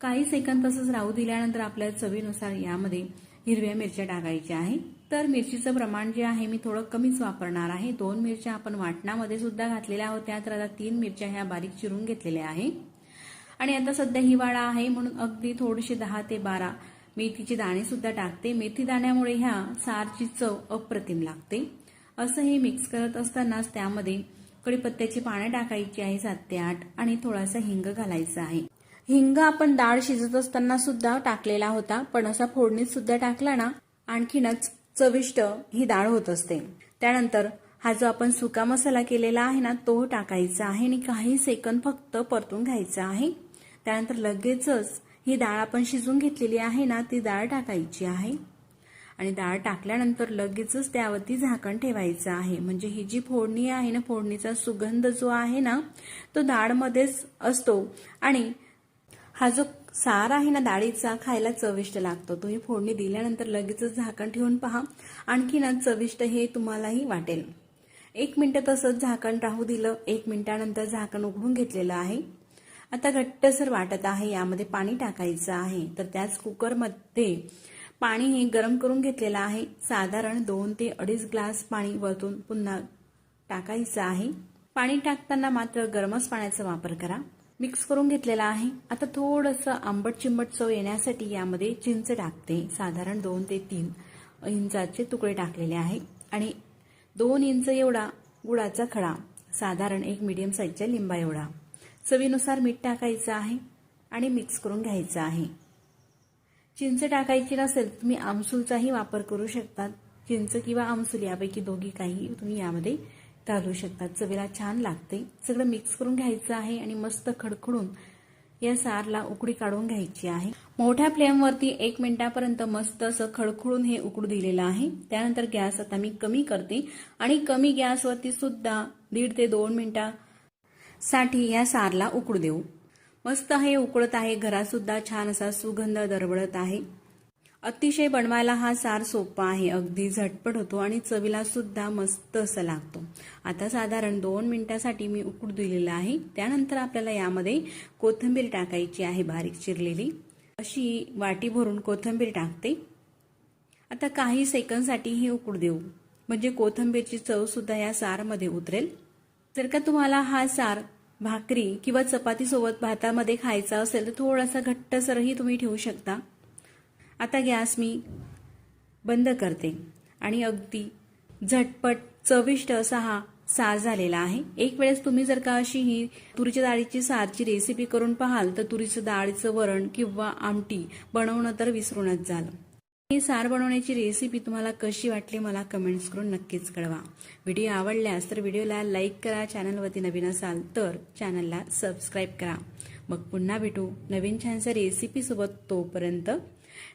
काही सेकंद तसंच राहू दिल्यानंतर आपल्या चवीनुसार यामध्ये हिरव्या मिरच्या टाकायच्या आहे. तर मिरचीचं प्रमाण जे आहे मी थोडं कमीच वापरणार आहे. 2 मिरच्या आपण वाटणामध्ये सुद्धा घातलेल्या होत्या. तर आता 3 मिरच्या ह्या बारीक चिरून घेतलेल्या आहे. आणि आता सध्या हिवाळा आहे म्हणून अगदी थोडेसे 10 ते 12 मेथीचे दाणे सुद्धा टाकते. मेथी दाण्यामुळे ह्या सारची चव अप्रतिम लागते. असं हे मिक्स करत असतानाच त्यामध्ये कढीपत्त्याची पाने टाकायची आहे 7 ते 8 आणि थोडासा हिंग घालायचा आहे. हिंग आपण डाळ शिजत असताना सुद्धा टाकलेला होता, पण असा फोडणीत सुद्धा टाकला ना आणखीनच चविष्ट ही डाळ होत असते. त्यानंतर हा जो आपण सुका मसाला केलेला आहे ना तो टाकायचा आहे आणि काही सेकंद फक्त परतून घ्यायचा आहे. त्यानंतर लगेचच ही डाळ आपण शिजून घेतलेली आहे ना ती डाळ टाकायची आहे आणि डाळ टाकल्यानंतर लगेचच त्यावरती झाकण ठेवायचं आहे. म्हणजे ही जी फोडणी आहे ना फोडणीचा सुगंध जो आहे ना तो डाळमध्येच असतो आणि हा जो सार आहे ना डाळीचा खायला चविष्ट लागतो. तुम्ही फोडणी दिल्यानंतर लगेचच झाकण ठेवून पहा. आणखीनच चविष्ट हे तुम्हालाही वाटेल. 1 मिनिट तसंच झाकण राहू दिलं. 1 मिनिटानंतर झाकण उघडून घेतलेलं आहे. आता घट्टसर वाटत आहे. यामध्ये पाणी टाकायचं आहे. तर त्याच कुकरमध्ये पाणी हे गरम करून घेतलेलं आहे. साधारण 2 ते 2.5 ग्लास पाणी वरतून पुन्हा टाकायचं आहे. पाणी टाकताना मात्र गरमच पाण्याचा वापर करा. मिक्स करून घेतलेला आहे. आता थोडंसं आंबट चिंबट चव येण्यासाठी यामध्ये चिंच टाकते. साधारण 2 ते 3 इंचाचे तुकडे टाकलेले आहे आणि 2 इंच एवढा गुळाचा खडा, साधारण 1 मीडियम साईजच्या लिंबा एवढा. चवीनुसार मीठ टाकायचं आहे आणि मिक्स करून घ्यायचं आहे. चिंच टाकायची नसेल तुम्ही आमसूलचाही वापर करू शकतात. चिंच किंवा आमसूल यापैकी दोघी काही तुम्ही यामध्ये घालू शकतात. चवीला छान लागते. सगळं मिक्स करून घ्यायचं आहे आणि मस्त खडखडून या सारला उकळी काढून घ्यायची आहे. मोठ्या फ्लेमवरती 1 मिनिटापर्यंत मस्त असं खडखडून हे उकळू दिलेलं आहे. त्यानंतर गॅस आता मी कमी करते आणि कमी गॅसवरती सुद्धा 1.5 ते 2 मिनिटासाठी या सारला उकळू देऊ. मस्त हे उकळत आहे. घरात सुद्धा छान असा सुगंध दरवळत आहे. अतिशय बनवायला हा सार सोपा आहे. अगदी झटपट होतो आणि चवीला सुद्धा मस्त असा लागतो. आता साधारण 2 मिनिटासाठी मी उकळू दिलेला आहे. त्यानंतर आपल्याला यामध्ये कोथिंबीर टाकायची आहे बारीक चिरलेली. अशी वाटी भरून कोथिंबीर टाकते. आता काही सेकंदसाठी हे उकळू देऊ. म्हणजे कोथिंबीरची चव सुद्धा या सारमध्ये उतरेल. जर का तुम्हाला हा सार भाकरी किंवा चपाती सोबत भातामध्ये खायचा असेल तर थोडासा घट्टसरही तुम्ही ठेवू शकता. आता गॅस मी बंद करते आणि अगदी झटपट चविष्ट असा हा सार झालेला आहे. एक वेळेस तुम्ही जर का अशी ही तुरीच्या डाळीची सारची रेसिपी करून पाहाल तर तुरीचं डाळीचं वरण किंवा आमटी बनवणं तर विसरूनच जाल. ही सार बनवण्याची रेसिपी तुम्हाला कशी वाटली मला कमेंट्स करून नक्कीच कळवा. व्हिडिओ आवडल्यास तर व्हिडिओला लाईक करा. चॅनलवरती नवीन असाल तर चॅनलला सबस्क्राईब करा. मग पुन्हा भेटू नवीन छानशा रेसिपी सोबत. तोपर्यंत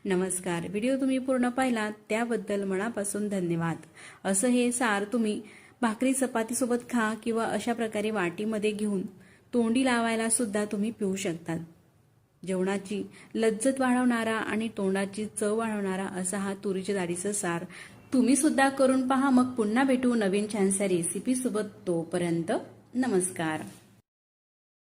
नमस्कार. व्हिडिओ तुम्ही पूर्ण पाहिलात त्याबद्दल मनापासून धन्यवाद. असं हे सार तुम्ही भाकरी चपातीसोबत खा किंवा अशा प्रकारे वाटीमध्ये घेऊन तोंडी लावायला सुद्धा तुम्ही पिऊ शकतात. जेवणाची लज्जत वाढवणारा आणि तोंडाची चव वाढवणारा असा हा तुरीच्या डाळीचा सार तुम्ही सुद्धा करून पहा. मग पुन्हा भेटू नवीन छानशा रेसिपी सोबत. तोपर्यंत नमस्कार.